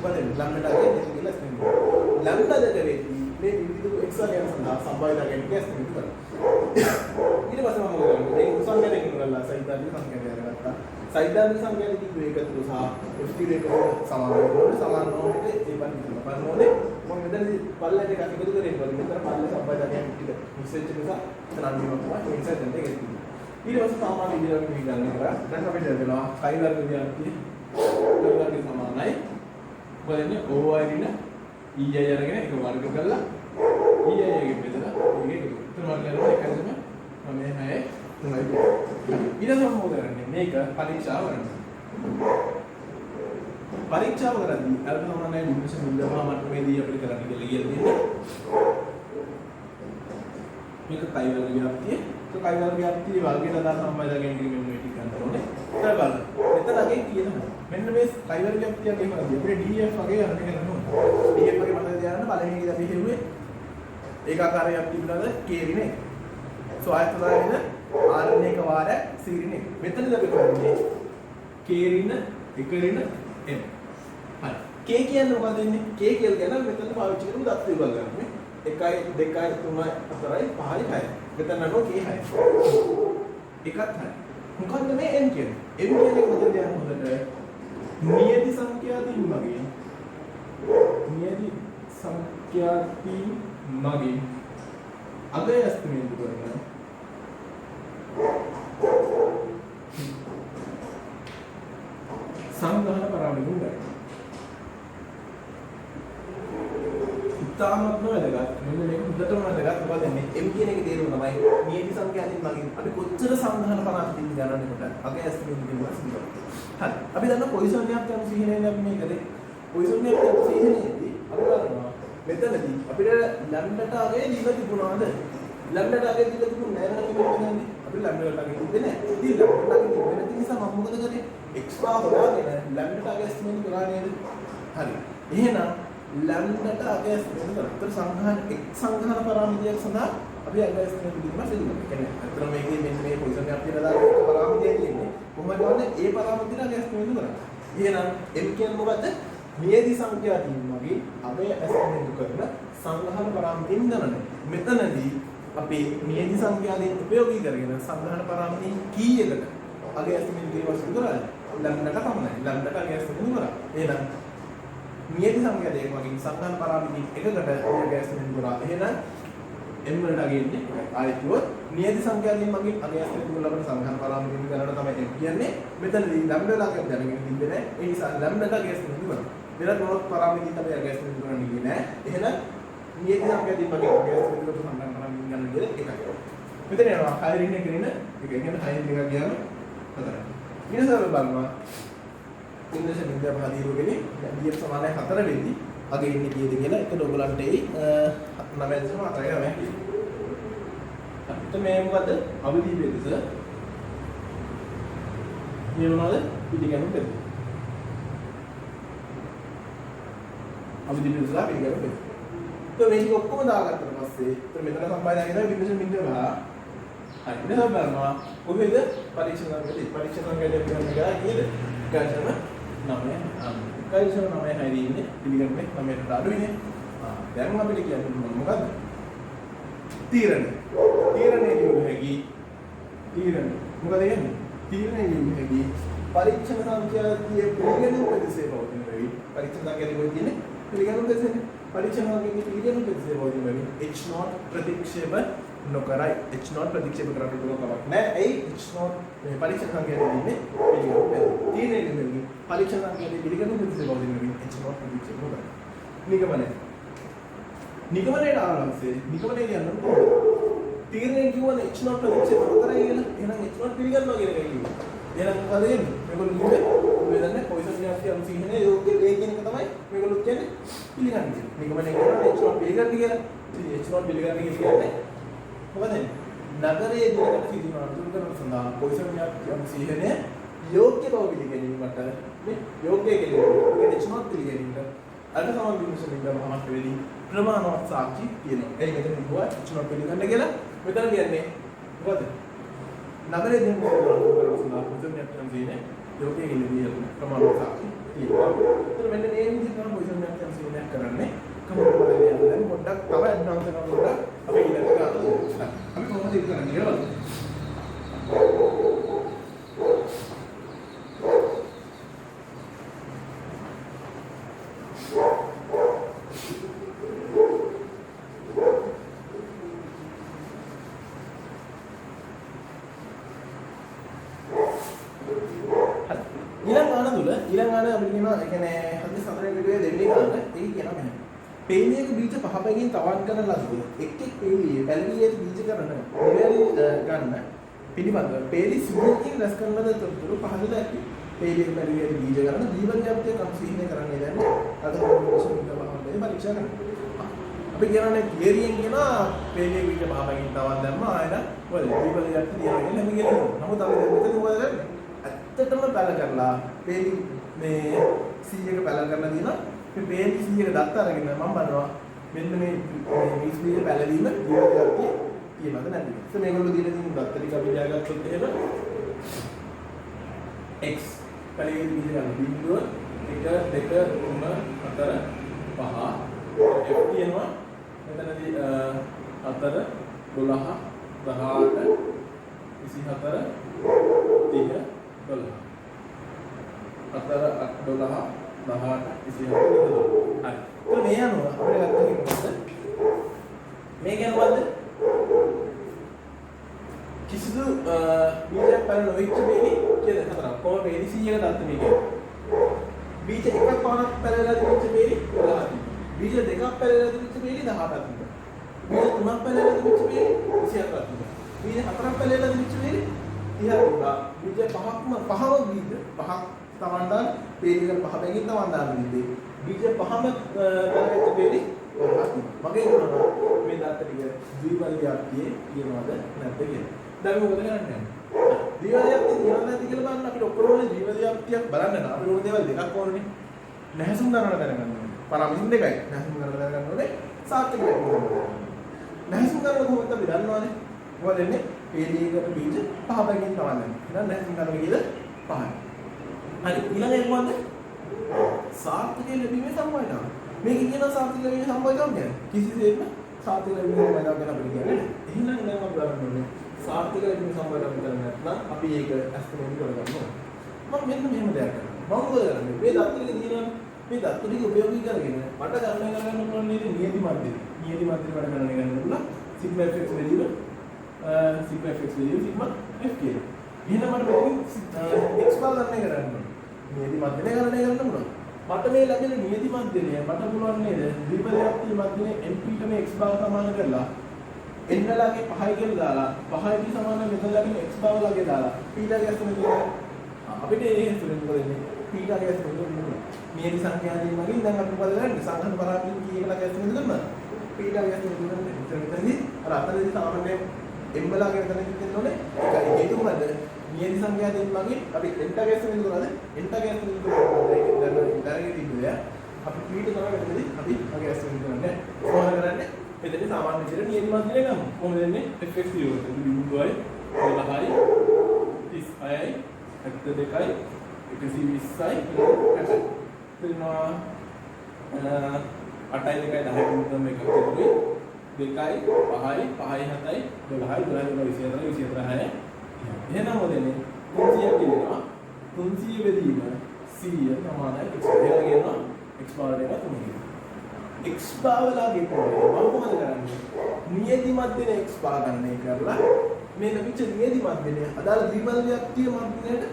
බලන්න ලැම්ඩා අගේ දෙක කියලා ඇස්තනෙන්. ලැම්ඩා දෙක වෙදී මේ විවිධ එක්ස් වගේ සඳහා සම්බන්ධයෙන් ඇස්තනෙන් කරනවා. ඊට පස්සේ මම මොකද කරන්නේ? මේ සංඛ්‍යාවෙන් කරලා සයිදාදී සංඛ්‍යාව ගත්තා. සයිදාදී සංඛ්‍යාවේ තිබු ඒකතුරු සහ FT එක සමාන වෙනකොට සමාන නොවන ඒ පරිදි බලනෝනේ මම මෙතනදී පල්ලෙන් එකක් එකතු කරේ ඉතින් මෙතන පල්ලේ සම්බන්ධයෙන් ටික මිසෙච්ච නිසා එතන අන්තිමට තමයි ඉන්සර්ට් එකක් තියෙන්නේ. ඊට පස්සේ සාමාන්‍ය විදිහට මේ ගන්න කරා දැන් අපිට ලැබෙනවා කයි වර්ග විද්‍යාර්ථී වර්ගය සමානයි. බලන්නේ OI දින EI අරගෙන එක වර්ග කරලා EI එකෙන් බෙදලා මේක එකතු. එතන මම කරනවා එකදම මම මේ 6 ඊළඟ මොකද කරන්නේ මේක පරීක්ෂාව කරනවා. පරීක්ෂාව කරද්දී අර තමයි විමර්ශන මුල්‍යමහා මට්ටමේදී අපිට කරන්න කියලා තියෙන්නේ. මේක කයිවල ව්‍යාප්තිය. તો කයිවල ව්‍යාප්තිය වර්ගයට අදාළ සම්බන්ධයෙන් මෙන්න මේ ටික ගන්න ඕනේ. ඊට බලන්න. මෙතන අගේ කියනවා. මෙන්න මේ කයිවල ව්‍යාප්තිය කියනවාදී අපිට DF වගේ අරගෙන කරන්න ඕනේ. DF වගේ මතක තියාගන්න පළවෙනි එක අපි හිතුවේ ඒකාකාර ව්‍යාප්තිය පිළිබඳ කේරිනේ. සෝ ආයතනයේ RN එක වාර සීරින එක. මෙතනද අපි කරන්නේ කේරින එකරින n. හරි. k කියන්නේ මොකක්ද වෙන්නේ? k කියලා කියන මෙතන පාවිච්චි කරමු දත් විභාග ගන්න. 1 2 3 4 5 6. මෙතන නෝ k 6. එකක් හරි. මොකද්ද මේ n කියන්නේ? m කියන එක මොකද කියන්නේ හොඳට? නියති සංඛ්‍යාතින් මගේ. නියති සංඛ්‍යාතින් මගේ. අගය ඇස්තමෙන් කරනවා. සංගහන පරාමිතින් ගන්න. ඉතාමත්ම වැදගත්. මෙන්න මේක හොඳටම වැදගත්. මොකද මේ m කියන එකේ තේරුම තමයි නියති සංඛ්‍යාතින් මගින් අපි කොච්චර සංගහන පරාමිතින් ගණන් කොට අගය ඇස්තමෙන් කියනවා සිද්ධ. හරි. අපි දන්න පොයිසන් එකක් යන සිහිනයෙන් අපි මේ කරේ. පොයිසන් එකක් යන සිහිනයේදී අපි බලනවා මෙතනදී අපිට ලැම්ඩට අගය දීලා තිබුණාද? ලැම්ඩට අගය දීලා තිබුණේ නැහැ නේද මෙතනදී? අපි ලැම්ඩට අගය දෙන්නේ නැහැ. ඉතින් ලැම්ඩට අගය දෙන්නේ නැති නිසා මම මොකද කරේ? එක්ස්ට්‍රා හොයාගෙන ලැම්ඩට අගය ඇස්තමෙන් කරා නේද? හරි. එහෙනම් ලැම්ඩට අගය ඇස්තමෙන් කරා. සංඝාන එක් සංඝාන පරාමිතියක් සඳහා අපි අගය ඇස්තමෙන් දෙන්න සිදු කරනවා. කියන්නේ අතන මේකේ මෙන්න මේ පොයිසන් එකක් කියලා දාලා එක පරාමිතියක් තියෙන්නේ. කොහොමද වන්නේ? ඒ පරාමිතියට අගය ඇස්තමෙන් කරා. එහෙනම් m කියන්නේ මොකද්ද? නියති සංඛ්‍යාතින් මගේ අගය ඇස්තමෙන් කරන සංඝාන පරාමිතියෙන් ගණනයි. මෙතනදී අපි නියති සංඛ්‍යාවෙන් උපයෝගී කරගෙන සංඝාන පරාමිතින් කීයකට අගය ඇස්තමෙන් කිරීම සිදු කරන්නේ? ලැම්ඩට තමයි. ලැම්ඩට අගය ඇස්තමෙන් කරා. එහෙනම් නියති සංඛ්‍යාවක වගේ සංඝාන පරාමිතින් එකකට අගය ඇස්තමෙන් කරා. එහෙනම් m වලට අගය ඉන්නේ ආයෙත් කිව්වොත් නියති සංඛ්‍යාවෙන් මගේ අගය ඇස්තමෙන් කරලා සංඝාන පරාමිතින් ගණන තමයි m කියන්නේ. මෙතනදී ලැම්ඩට අගය දැනගෙන ඉන්නේ නැහැ. ඒ නිසා ලැම්ඩට අගය ඇස්තමෙන් කරනවා. වෙනත් මොනක් පරාමිතින් තමයි අගය ඇස්තමෙන් කරන්නේ නැහැ. එහෙනම් නියති සංඛ්‍යාවෙන් මගේ අගය ඇස්තමෙන් කරලා සංඝාන පරාමිතින් ගණන දෙක එකයි. මෙතන යනවා 6 රින් එක රින් එක කියන්නේ 6 රින් එකක් ගියාම හතරයි. ඊළඟට බලනවා ඉංග්‍රීසි විද්‍යාව හදිරුවේදී DF සමානයි 4 වෙද්දී අගේ ඉන්නේ කීයද කියලා එතකොට ඔයගලන්ට එයි 9 දශම 4යි තමයි. අපිට මේ මොකද අවදි බෙදස මේ මොනවද පිළිගන්න බෙදස. අවදි බෙදසලා පිළිගන්න බෙදස. તો මේක ඔක්කොම දාගත්තට පස්සේ එතන මෙතන සම්බන්ධයෙන් ඉඳලා විශේෂ බිඳුව ගහලා හරි ඉතින් බලනවා කොහෙද පරීක්ෂණ කරන්නේ පරීක්ෂණ කරන්නේ කියලා කීයද ගාසම 9 ගාසම 9 හරි ඉන්නේ පිළිගන්නේ 9ට අඩුයිනේ දැන් අපිට කියන්නේ මොකද්ද තීරණය ලියුම හැකි තීරණය මොකද කියන්නේ තීරණය ලියුම හැකි පරීක්ෂණ සංඛ්‍යාතිය පිළිගැනීම ප්‍රතිශේධ පවතින වෙයි පරීක්ෂණ සංඛ්‍යාතිය කොහෙද තියෙන්නේ පිළිගැනීම ප්‍රතිශේධ පරීක්ෂණ සංඛ්‍යාතිය පිළිගැනීම ප්‍රතිශේධ පවතින වෙයි h0 ප්‍රතික්ෂේප නොකරයි h0 ප්‍රතික්ෂේප කරන්න පුළුවන් කමක් නැහැ. ඒ h0 මේ පරීක්ෂණ සංඛ්‍යාවේ ඉන්නේ පිළිගන්න. තීරණය නෙමෙයි. පරීක්ෂණ සංඛ්‍යාවේ පිළිගන්න ප්‍රතිශේප වදිනවා h0 ප්‍රතික්ෂේප නොකරයි. නිගමනය. නිගමනයේ ආරම්භයේ නිගමනයේ යන්න කොහොමද? තීරණය කිව්වනේ h0 ප්‍රතික්ෂේප කරයි කියලා. එහෙනම් h0 පිළිගන්නවා කියන එකයි කිව්වේ. එහෙනම් මොකද වෙන්නේ? මේගොල්ලෝ කිව්වේ මේ දන්නේ පොයිසන් න්‍යායය අනුසීහනේ යෝග්‍ය වේ කියන එක තමයි මේගොල්ලෝ කියන්නේ පිළිගන්නේ. නිගමනය කරනවා h0 පිළිගන්න කියලා. ඉතින් h0 පිළිගන්න කියන්නේ මොකද වෙන්නේ? නගරයේ දිනකට සිදුවන අනුකූල කරන සඳහා පොයිසන් න්‍යායය අනුසීහනේ යෝග්‍ය බව පිළිගැනීමට මේ යෝග්‍ය කියන්නේ h0 පිළිගැනීමට අර සමාන විමර්ශන ඉදමහමත් වෙලී ප්‍රමාණවත් සාක්ෂි තියෙනවා. ඒ මෙතන කිව්වා h0 පිළිගන්න කියලා. මෙතන කියන්නේ මොකද? නගරයේ දිනකට අනුකූල කරන සඳහා පොයිසන් න්‍යායය අනුසීහනේ යෝග්‍ය කියලා ප්‍රමාණවත් සාක්ෂි තියෙනවා. ඒතර මෙන්න මේ විදිහට තමයි පොයිසන් න්‍යායය අනුසීහනය කරන්නේ. කමෝඩ් දැන් පොඩ්ඩක් තව ඇඩ්වාන්ස් කරනකොට අපි ඊළඟට ගන්නවා. අපි කොහොමද ඒක කරන්නේ කියලා බලමු. ඊළඟ ආන අපිට කියනවා ඒ කියන්නේ හදිසි සතරේ විදිහේ දෙන්නේ ගන්න. ඒක කියනවා මෙහෙම. පේලියක බීජ පහ පැකින් තවන් කරන ලද්දේ එක් එක් පේලියේ පැලවියේ බීජ කරන නිවැරදි ගන්න පිළිබඳව පේලි සිදුවකින් රැස් කරන ලද තොරතුරු පහදලා ඇති. පේලියක පැලවියේ බීජ කරන ජීවජාතිය කම්සීහනය කරන්නේ දැන් අද මොකක්ද පරීක්ෂා කරනවා. අපි කියන්නේ තියරියෙන් කියනවා පේලියක බීජ පහ පැකින් තවන් දැම්ම ආයෙත් වල ජීවජාතිය තියගෙන හැම කියනවා. නමුත් අපි මෙතන මොකද කරන්නේ? ඇත්තටම පැල කරලා පේලි මේ 100ක පැල කරලා දිනවා. මේ පේලි 100ක දත්ත අරගෙන මම බලනවා මෙන්න මේ 20 පැලවීම ජීවිතයක්දී කියනවාද නැද්ද? ඒක මේගොල්ලෝ දීලා තියෙන දත්ත ටික අපි ලියාගත්තොත් එහෙම x පැලවීම දීලා බිඳුව 1 2 3 4 5 f කියනවා මෙතනදී 4 12 18 24 30 12 4 12 18 24 හරි. ඒක මේ අනුව අපිට ගන්න මොකද? මේ කියන්නේ මොකද්ද? කිසිදු බීජයක් පැන නොවිච්ච බේලි කියලා හතරක්. කොහොම බේලි 100ක දත්ත මේ කියන්නේ. බීජ එකක් පමණක් පැනලා තිබිච්ච බේලි 10ක්. බීජ දෙකක් පැනලා තිබිච්ච බේලි 18ක්. බීජ තුනක් පැනලා තිබිච්ච බේලි 24ක්. බීජ හතරක් පැනලා තිබිච්ච බේලි 30ක්. බීජ පහම බීජ පහක් තවන්දාන බේලියක පහ පැකින් තවන්දාන බීජ බීජ පහම පැනලා බේලි 12ක්. මගේ කියනවා මේ දත්ත ටික ද්විපරියාප්තියේ කියනවාද නැද්ද කියලා. දැන් මොකද කරන්නේ? ද්විපරියාප්තිය කියනවා නැද්ද කියලා බලන්න අපිට ඔක්කොම ද්විපරියාප්තියක් බලන්න නම් අපිට ඕන දේවල් දෙකක් ඕනනේ. නැහැසුම් ගණන දැනගන්න ඕනේ. පරාමිතින් දෙකයි. නැහැසුම් ගණන දැනගන්න ඕනේ. සාර්ථක වෙන්න. නැහැසුම් ගණන කොහොමද අපි දන්නවනේ? මොකද වෙන්නේ? පේලියකට බීජ පහ පැකින් තවන්දාන. එහෙනම් නැහැසුම් ගණන කීයද? 5යි. හරි ඊළඟ එක මොකද්ද? සාර්ථකයේ ලැබීමේ සම්භාව්‍යතාවය. මේක කියන සාර්ථක ලැබීමේ සම්භාව්‍යතාවය කියන්නේ කිසිසේත්ම සාර්ථක ලැබීමේ සම්භාව්‍යතාවය ගැන අපිට කියන්නේ නැහැ. එහෙනම් දැන් අපි බලන්න ඕනේ සාර්ථක ලැබීමේ සම්භාව්‍යතාවය කරන්නේ නැත්නම් අපි ඒක ඇස්තමෙන් කරගන්න ඕනේ. මම මෙන්න මෙහෙම දෙයක් කරනවා. මම මොකද කරන්නේ? මේ දත්ත ටික දිනන මේ දත්ත ටික උපයෝගී කරගෙන මට ගණනය කරගන්න පුළුවන් නේද නියති මැද්දේ. නියති මැද්දේ වැඩ ගණනය කරන්න පුළුවන්. සිග්මා fx වැලියුව සිග්මා fx වැලියුව සිග්මා f කියලා. එහෙනම් මට මෙතනින් x බව ගණනය කරන්න ඕනේ. නියති මැද්දේ ගණනය කරන්න පුළුවන්. මට මේ ලැබෙන නියති මැද්දේ මට පුළුවන් නේද ද්විපරියාප්තිය මැද්දේ np ට මේ x බව සමාන කරලා n ලගේ 5යි කියලා දාලා 5යි සමාන මෙතන ලැබෙන x බව ලගේ දාලා p ලගේ ඇතුළේ තියෙන අපිට ඒ හේතුවෙන් මොකද වෙන්නේ p ලගේ ඇතුළේ තියෙන නියති සංඛ්‍යාදී මගින් දැන් අපි මොකද කරන්නේ සංඛ්‍යා පරාමිතිය කීයක ලගේ ඇතුළේ කරනවා p ලගේ ඇතුළේ තියෙන මෙතනදී අර අතරදී සාමාන්‍යයෙන් m ලගේ මෙතන තියෙන්නේ ඒකයි හේතුව මොකද නියති සංඛ්‍යාදීන් මගින් අපි n ට ගැස්සෙන විදිහට n ට ගැස්සෙන විදිහට දැන් ඉතින් අපි පීඩ තමයි මෙතනදී අපි මගේ ගැස්සෙන විදිහට කොහොමද කරන්නේ මෙතනදී සාමාන්‍ය විදිහට නියති මාත්‍රය ගමු කොහොමද වෙන්නේ fx 0 බිඳුවයි 12යි 36යි 72යි 120යි එතනවා 8යි 2යි 10යි මුතම එකක් තිබුණේ 2යි 5යි 5යි 7යි 12යි 12යි 24යි 24යි එහෙනම් මොදෙන්නේ 300 කියනවා 300 බෙදීම 100 සමානයි x කියලා කියනවා x බාර එක 3 x බාවලාගේ පොළේ මම මොකද කරන්නේ නියති මැද්දේ x බා ගණනය කරලා මේ ලැබිච්ච නියති මැද්දේ අදාළ ද්විපරියාප්තිය මැද්දේට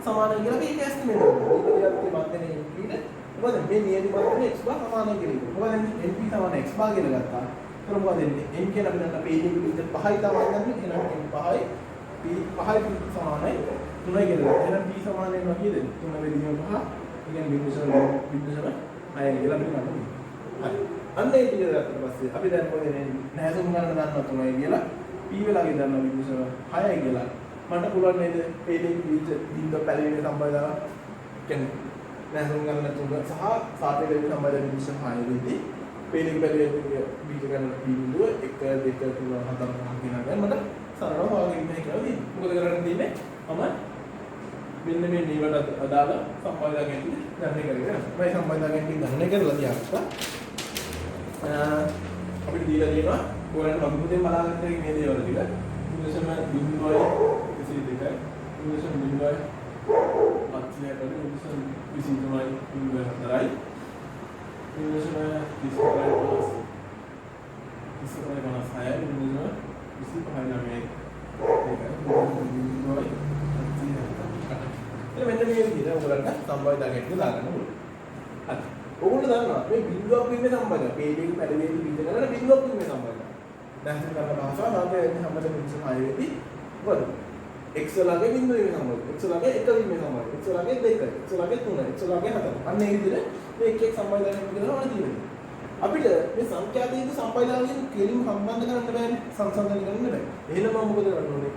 සමානයි කියලා අපි ඒක ඇස්ටිමේට් කරනවා ද්විපරියාප්තිය මැද්දේ ඊට මොකද මේ නියති මැද්දේ x බා සමානයි කියලා මොකද np සමාන x බා කියලා ගත්තා ඒතර මොකද එන්නේ? n කියන අපි දන්න පේජ් එකේ විතර 5යි තමයි ගන්න. එහෙනම් n 5යි p 5යි සමානයි 3යි කියලා. එහෙනම් p සමාන වෙනවා කීයද? 3 බෙදීම 5. ඒ කියන්නේ බිඳුසම 6යි කියලා අපිට ගන්න ඕනේ. හරි. අන්න ඒ ටික ගත්තට පස්සේ අපි දැන් මොකද වෙන්නේ? නැහැසුම් ගන්න දන්නවා 3යි කියලා. p වෙලාගේ දන්නවා බිඳුසම 6යි කියලා. මට පුළුවන් නේද? පේජ් එකේ බිඳුව පැලෙන්නේ සම්බන්ධව කියන්නේ නැහැසුම් ගන්න තුන සහ සාපේක්ෂ සම්බන්ධ බිඳුසම 6 වෙද්දී පේජ් එකේ පැලෙන්නේ බීජ ගන්න බිඳුව 1 2 3 4 5 කියන එක මට සරලව හොයාගෙන ඉන්න කියලා තියෙනවා. මොකද කරන්න තියෙන්නේ? මම මෙන්න මේ නීවට අදාළ සම්බන්ධයෙන් ගණනය කරගෙන මම සම්බන්ධයෙන් ගණනය කරලා තියාගත්තා. අපිට දීලා තියෙනවා ඔයාලට කම්පියුටරෙන් බලාගන්න මේ දේවල් ටික. ඉංග්‍රීසියෙන් 0.22 ඉංග්‍රීසියෙන් 0.8 ඉංග්‍රීසියෙන් 23.4යි ඉංග්‍රීසියෙන් 30.56යි ඉංග්‍රීසියෙන් 25.9යි එතන මෙන්න මේ විදිහට ඔයගලන්ට සම්බන්ධයෙන් දාගන්න ඕනේ. හරි. ඔයගොල්ලෝ දන්නවා මේ බිඳුවක් ඉන්නේ සම්බන්ධය. පේජ් එකේ පැලෙන්නේ බිඳ කරලා බිඳුවක් ඉන්නේ සම්බන්ධය. දැන් හිතන්න භාෂාව නාමයෙන් සම්බන්ධ බිඳු සමයේදී මොකද? x ලගේ බිඳුව ඉන්නේ සම්බන්ධය. x ලගේ 1 ඉන්නේ සම්බන්ධය. x ලගේ 2, x ලගේ 3, x ලගේ 4. අන්න ඒ විදිහට මේ එක එක සම්බන්ධයෙන් කියනවා තියෙනවා. අපිට මේ සංඛ්‍යාතීත සම්බන්ධයෙන් කෙලින් සම්බන්ධ කරන්න බෑනේ. සංසන්දනය කරන්න බෑ. එහෙනම් මම මොකද කරන්න ඕනේ?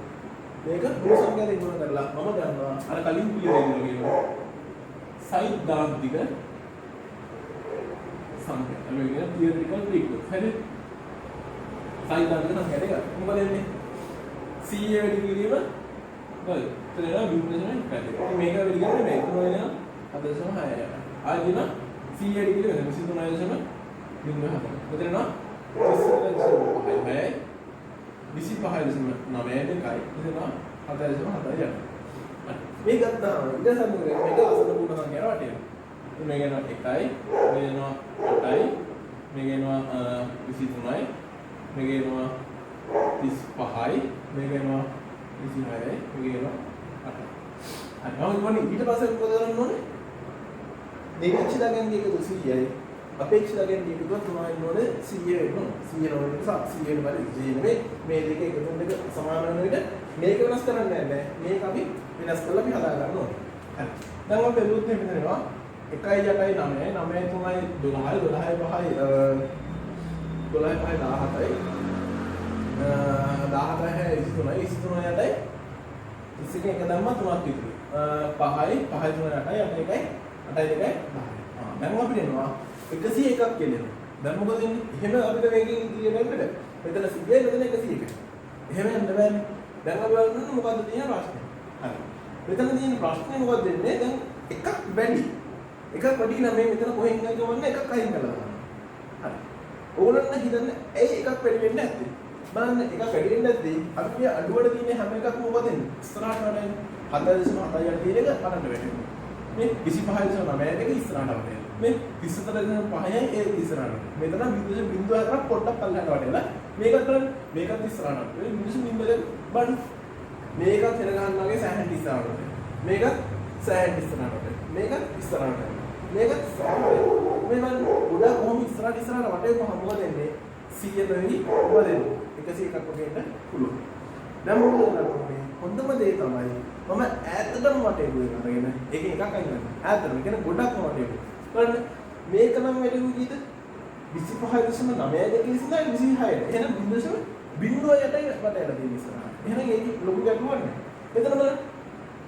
මේක මුළු සංඛ්‍යාතයෙන් ඉක්මන කරලා මම ගන්නවා අර කලින් පිළිවෙල කියනවා. සෛද්ධාන්තික සංඛ්‍යා. අපි කියන තියරිටිකල් ෆ්‍රීකවන්ස්. හරි. සෛද්ධාන්තික සංඛ්‍යාට ගන්න. මොකද එන්නේ? 100 වැඩි කිරීම හරි. එතන විභජනය කරලා. මේක වැඩි කිරීම මේක වෙනවා 7.6. ආයෙත් 100 වැඩි කිරීම 23.4. මෙතන 25.9යි. 25.9යි දෙකයි. එතන 7.7යි යනවා. මේ ගත්තාම ඊට සම්බන්ධ මේක අසල පුරන සංඛ්‍යාව වටේනවා. මේක යනවා 1යි, මේක යනවා 8යි, මේක යනවා 23යි, මේක යනවා 35යි, මේක යනවා 26යි, මේක යනවා 8යි. හරි. මම ඊට පස්සේ මොකද කරන්න ඕනේ? නිරීක්ෂිත ගන්නේ එක 100යි. අපේක්ෂිත ගන්නේ එක 3යි නෝනේ 100 වෙනවා. 100 නෝනේ නිසා 100 වල 0 මේ දෙක එකතු දෙක සමාන වෙන විදිහට මේක වෙනස් කරන්නේ නැහැ. මේක අපි වෙනස් කරලා අපි හදා ගන්න ඕනේ. හරි. දැන් මම බැලුවොත් මේ මෙතනවා 1යි 8යි 9යි 9යි 3යි 12යි 12යි 5යි 12යි 5යි 17යි 17යි 23යි 23යි 8යි 21 එක දැම්මා 3ක් ඉතුරු. 5යි 5යි 3යි 8යි 8යි 1යි 8යි 2යි 10යි. දැන් අපිට එනවා 101ක් කියනවා. දැන් මොකද වෙන්නේ? එහෙම අපිට මේකෙන් ඉදිරියට යන්න බෑ. මෙතන 100යි මෙතන 101යි. එහෙම යන්න බෑනේ. දැන් අපි බලන්න මොකද්ද තියෙන ප්‍රශ්නේ. හරි. මෙතන තියෙන ප්‍රශ්නේ මොකක්ද දෙන්නේ? දැන් එකක් වැඩි. එකක් වැඩි නම් මේ මෙතන කොහෙන් ගමන්න එකක් අයින් කරලා දානවා. හරි. ඕනනම් හිතන්න ඇයි එකක් වැඩි වෙන්නේ නැත්තේ? බලන්න එකක් වැඩි වෙන්නේ නැත්තේ අපි මේ අඩුවට තියෙන හැම එකක්ම මොකද වෙන්නේ? ඉස්සරහට වැඩි 7.7යි තියෙන එක පරන්න වෙනවා. මේ 25.9 එක ඉස්සරහට වැඩි. මේ 34.5යි ඒ ඉස්සරහට. මෙතන බිඳුව හතරක් පොඩ්ඩක් පල්ලෙහාට වඩලා මේකත් බලන්න මේකත් ඉස්සරහට. මේ බිඳුව බලන්න මේකත් හෙන ගන්නාගේ සෑහෙන ඉස්සරහට. මේකත් සෑහෙන ඉස්සරහට. මේකත් ඉස්සරහට. මේකත් සෑහෙන මේ මම උඩ කොහොම ඉස්සරහට වටේ කොහොම මොකද වෙන්නේ 100 දෙවි මොකද වෙන්නේ 101ක් වගේ ඉන්න පුළුවන්. දැන් මොකද කරන්නේ? හොඳම දේ තමයි මම ඈතටම වටේ ගුවෙන් අරගෙන ඒකෙන් එකක් අයින් කරනවා. ඈතටම කියන්නේ ගොඩක්ම වටේ. බලන්න මේක නම් වැඩි වූ කීයද? 25.9 ඉඳලා 26යි. එහෙනම් 0.08යි වටේට තියෙන ඉස්සරහ. එහෙනම් ඒක ලොකු ගැටලුවක් නේ. මෙතන බලන්න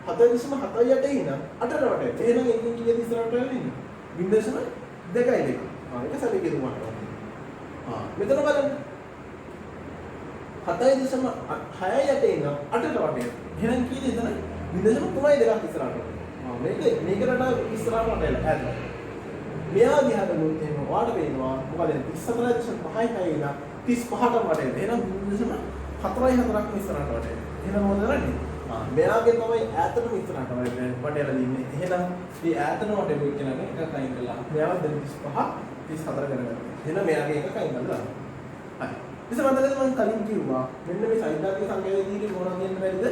7.78 ඉඳන් 8ට වටේ. එහෙනම් එකකින් කීයද ඉස්සරහට වෙන්නේ? 0.2යි. ඒක සැලකේ දුන්නා. මෙතන බලන්න 7.6යි ඉඳන් 8ට වටේ. එහෙනම් කීයද එතන? 0.3යි දෙකක් ඉස්සරහට. මේකට ඉස්සරහට වටේලා ඇද්දා. මෙයා දිහා බලුවොත් එහෙම වාට පේනවා මොකද 34.5යි ඉඳන් 35ට වටේ. එහෙනම් 0.4යි 4ක් ඉස්සරහට වටේ. එහෙනම් මොකද කරන්නේ? මෙයාගේ තමයි ඈතටම ඉස්සරහට වටේලා ඉන්නේ. එහෙනම් මේ ඈතට වටේ වෙච්ච කෙනාගේ එකක් අයින් කළා. මෙයාව 35 34 කරගන්න. එහෙනම් මෙයාගේ එකක් අයින් කළා. හරි. ඉතින් මම කලින් කිව්වා මෙන්න මේ සෛද්ධාන්තික සංඛ්‍යාවේදී මොනවද කියන්න බැරිද?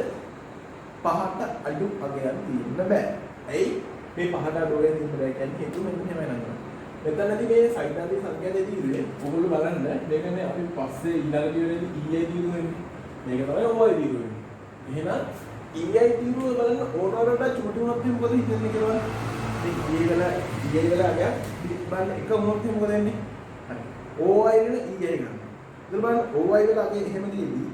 5ට අඩු අගයක් තියෙන්න බෑ. ඇයි? මේ 5ට අඩු අගයක් තියෙන්න බෑ කියන්නේ හේතුව මෙන්න එහෙමයි නේද? මෙතනදී මේ සයිඩ් එකේ සංඛ්‍යාවේ තීරුවේ ඔයගොල්ලෝ බලන්න මේක මේ අපි පස්සේ ඊළඟ තීරුවේදී EI තීරුව වෙන්නේ. මේක තමයි OI තීරුව වෙන්නේ. එහෙනම් EI තීරුව බලන්න ඕනරට චුටි වුණොත් මොකද හිතන්නේ කියලා බලන්න. මේ EI වල අගයක් බලන්න එක වුණොත් මොකද වෙන්නේ? හරි. OI වල EI ගන්න. ඉතින් බලන්න OI වල අගේ එහෙම දීදී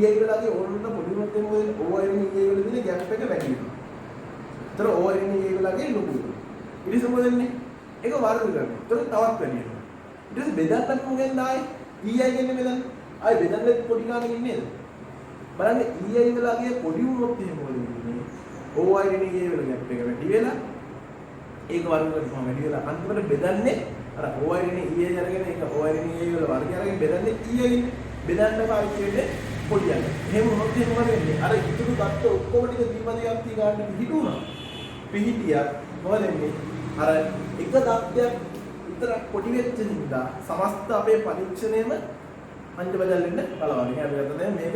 EI වල අගේ ඕනරට පොඩි වුණොත් මොකද වෙන්නේ? OI වල EI වල දින ගැප් එක වැඩි වෙනවා. ඒතර OI වල EI වල අගේ ලොකු වෙනවා. ඊට පස්සේ මොකද වෙන්නේ? ඒක වර්ග කරනවා. ඒතර තවත් වැඩි වෙනවා. ඊට පස්සේ බෙදන්නත් මොකෙන්ද ආයේ EI කියන්නේ බෙදන්න. ආයේ බෙදන්න පොඩි ගානක් ඉන්නේ නේද? බලන්න EI වලගේ පොඩි වුණොත් එහෙම මොකද වෙන්නේ? OI නේ EI වල ගැප් එක වැඩි වෙලා ඒක වර්ග කරපුවම වැඩි වෙලා අන්තිමට බෙදන්නේ අර OI නේ EI අරගෙන ඒක OI නේ EI වල වර්ගය අරගෙන බෙදන්නේ EI බෙදන්න පාවිච්චි වෙන්නේ පොඩි යන. එහෙම වුණොත් එහෙම මොකද වෙන්නේ? අර ඉතුරු දත්ත ඔක්කොම ටික දීපදියක් ගන්න පිහිටුණා. පිහිටියා මොකද වෙන්නේ? අර එක දත්තයක් විතරක් පොඩි වෙච්ච හින්දා සමස්ත අපේ පරීක්ෂණයම අංජ බදල් වෙන්න බලවන්නේ. අපි ගත්තද මේක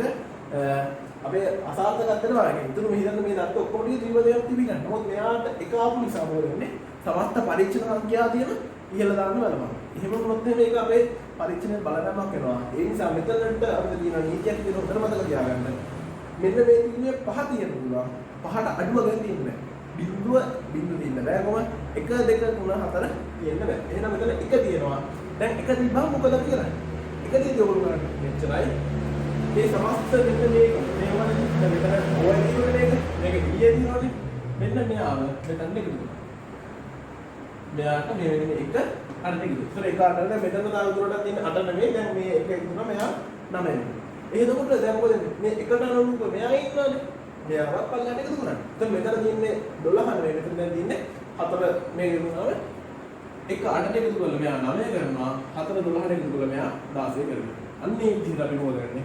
අපේ අසාර්ථකත්වයට වගේ. ඉතුරු මෙහිදන්න මේ දත්ත ඔක්කොම ටික ත්‍රිපදයක් තිබිගන්න. මොකද මෙයාට එක ආපු නිසා මොකද වෙන්නේ? සමස්ත පරීක්ෂණ සංඛ්‍යාදියම ඉහළ දාන්න බලනවා. එහෙම වුණොත් මේක අපේ පරීක්ෂණය බලනමක් වෙනවා. ඒ නිසා මෙතනට අපිට තියෙන නීතියක් තියෙන උතර මතක තියාගන්න. මෙන්න මේ තියෙන්නේ පහ තියෙන පුළුවන්. පහට අඩුව ගන්න තියෙන්නේ. බිඳුව තියෙන්න බෑ. කොහොම 1 2 3 4 තියෙන්න බෑ. එහෙනම් මෙතන 1 තියෙනවා. දැන් 1 තිබ්බම මොකද කරන්නේ? 1 තියදී ඔයගොල්ලෝ කරන්නේ මෙච්චරයි. මේ සමස්ත මෙන්න මේක මේවනේ මෙතන OI තියෙන්නේ මේක EI තියෙනවනේ. මෙන්න මෙයාව මෙතන එකතු කරනවා. මෙයාට මේ වෙන්නේ 1 අන්න එකතු. ඒතර එක අඩන මෙතන තව දුරටත් තියෙන අඩ නෙමෙයි. දැන් මේ 1 එකතු කරනවා මෙයා 9 වෙනවා. එහෙනම් දැන් මොකද මේ එකට අනුරුක මෙයා ඉන්නවනේ. මෙයාවත් පල්ලෙහාට එකතු කරන්නේ. එතකොට මෙතන තියෙන්නේ 12 නෙවෙයි. මෙතන දැන් තියෙන්නේ 4 මේ ගුණාව එක අඩට එකතු කරලා මෙයා 9 කරනවා. 4 12ට එකතු කරලා මෙයා 16 කරනවා. අන්න ඒ විදිහට අපි මොකද කරන්නේ?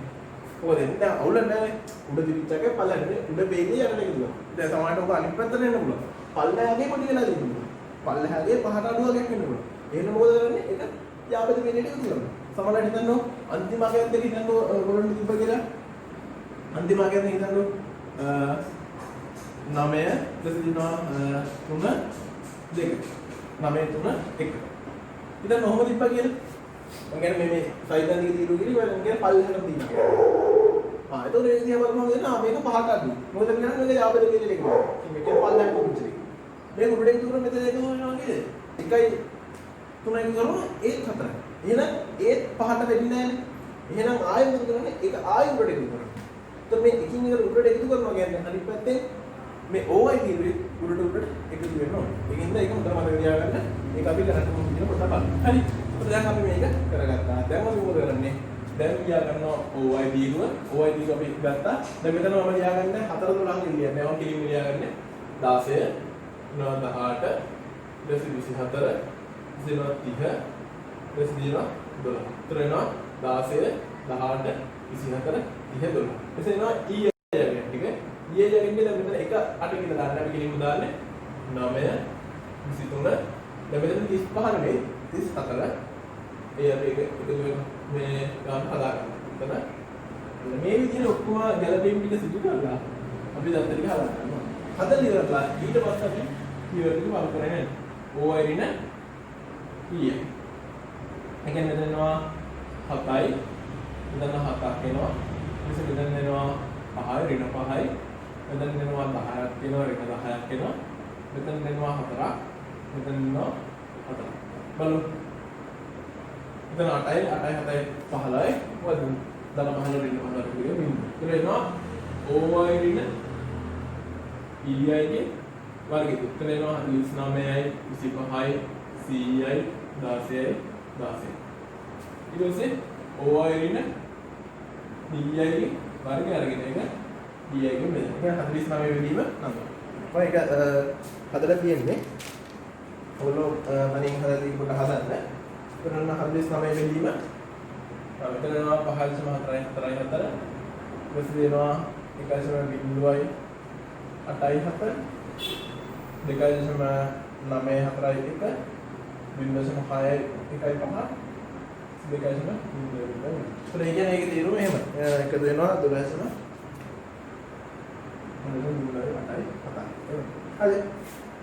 මොකද දැන් අවුල නැහැ. උඩ දිවිච්චක පල්ලෙහාට උඩ බේගේ යන්න එකතු කරනවා. දැන් සමහරට ඔක අනිත් පැත්තට එන්න පුළුවන්. පල්ලෙහාගේ පොඩි වෙලා තියෙනවා. පල්ලෙහාගේ පහට අඩුවක් වෙන්න පුළුවන්. එහෙනම් මොකද කරන්නේ? ඒක යාපද වෙන්නේ එකතු කරනවා. සමහරට හිතන්නෝ අන්තිම අගයක් දෙක හිතන්නෝ ඔයගොල්ලෝ තිබ්බ කියලා. අන්තිම අගයක් දෙක හිතන්නෝ 9 දෙසිනවා 3 2 9 3 1 ඉතින් කොහොමද ඉප්පා කියන්නේ මම කියන්නේ මේ සයිඩ් එක දිග දිග මම කියන්නේ පල්ලෙහාට දිනවා ඒතකොට ඒ විදිහ බලපුවම දෙනවා මේක පහට අඩුයි මොකද කියන්නේ මේක යාපද කියලා එක මේක පල්ලෙහාට කොච්චර මේක උඩට ඉතුරු මෙතන එක වෙනවා නේද 1යි 3යි කරනවා ඒත් 4යි එහෙනම් ඒත් පහට වෙන්නේ නැහැ එහෙනම් ආයෙ මොකද කරන්නේ ඒක ආයෙ උඩට ඉතුරු කරනවා එතකොට මේ එකින් එකට උඩට එකතු කරනවා කියන්නේ අනිත් පැත්තේ මේ OI තීරුවේ උඩට එකතු වෙනවා. ඒකින්ද ඒක හොඳට මතක තියාගන්න. ඒක අපි කරන්න ඕන විදිහ පොඩ්ඩක් බලන්න. හරි. ඒත් දැන් අපි මේක කරගත්තා. දැන් අපි මොකද කරන්නේ? දැන් කියා ගන්නවා OI තීරුව. OI තීරුව අපි ගත්තා. දැන් මෙතන මම ලියාගන්නේ 4 12 ලියන්නේ. මම කිලින් ලියාගන්නේ 16 9 18 24 30 30 12. ඒතර එනවා 16 18 24 30 12. එසේ එනවා E යගෙන ටික E යගෙන දැන් මෙතන එක අට කියලා දාන්න අපි කෙලින්ම දාන්නේ 9 23 දැන් මෙතන 35 නෙමෙයි 34 ඒ අපි එක එකතු මේ ගන්න හදාගන්න. එතන මේ විදිහට ඔක්කොම ගැලපීම් ටික සිදු කරලා අපි දත්ත ටික හදාගන්නවා. හදලා ඉවරලා ඊට පස්සේ අපි ඊවර ටික වල් කරන්නේ OI රින E. ඒ කියන්නේ මෙතනවා 7යි මෙතන 7ක් එනවා. ඊට මෙතන එනවා 5යි ඍණ 5යි. මෙතන එනවා 10ක් එනවා ඍණ 10ක් එනවා. මෙතන එනවා 4ක්. මෙතන එනවා 4ක්. බලමු. මෙතන 8යි 8යි 7යි 15යි. වද 15 ඍණ 15 කියන බිඳුව. ඒතර එනවා OI ඍණ EI ගේ වර්ගය. එතන එනවා 29යි 25යි 100යි 16යි 16යි. ඊට පස්සේ OI ඍණ DI ගේ වර්ගය අරගෙන ඒක DI ගෙන් බෙදන්න. ඒක 49 වෙනීම නම්. මම ඒක හදලා තියෙන්නේ. ඔයගොල්ලෝ මනින් හදලා තියෙන කොට හදන්න. කරන 49 වෙනීම. මෙතන යනවා 5.4යි 4යි 4. ඊට දෙනවා 1.0යි 8යි 7. 2.9යි 4යි 1. 0.6යි 1යි 5. දෙකයි සම ඉතින් ඒ කියන්නේ ඒක තීරුව එහෙම එකතු වෙනවා 12 හරි.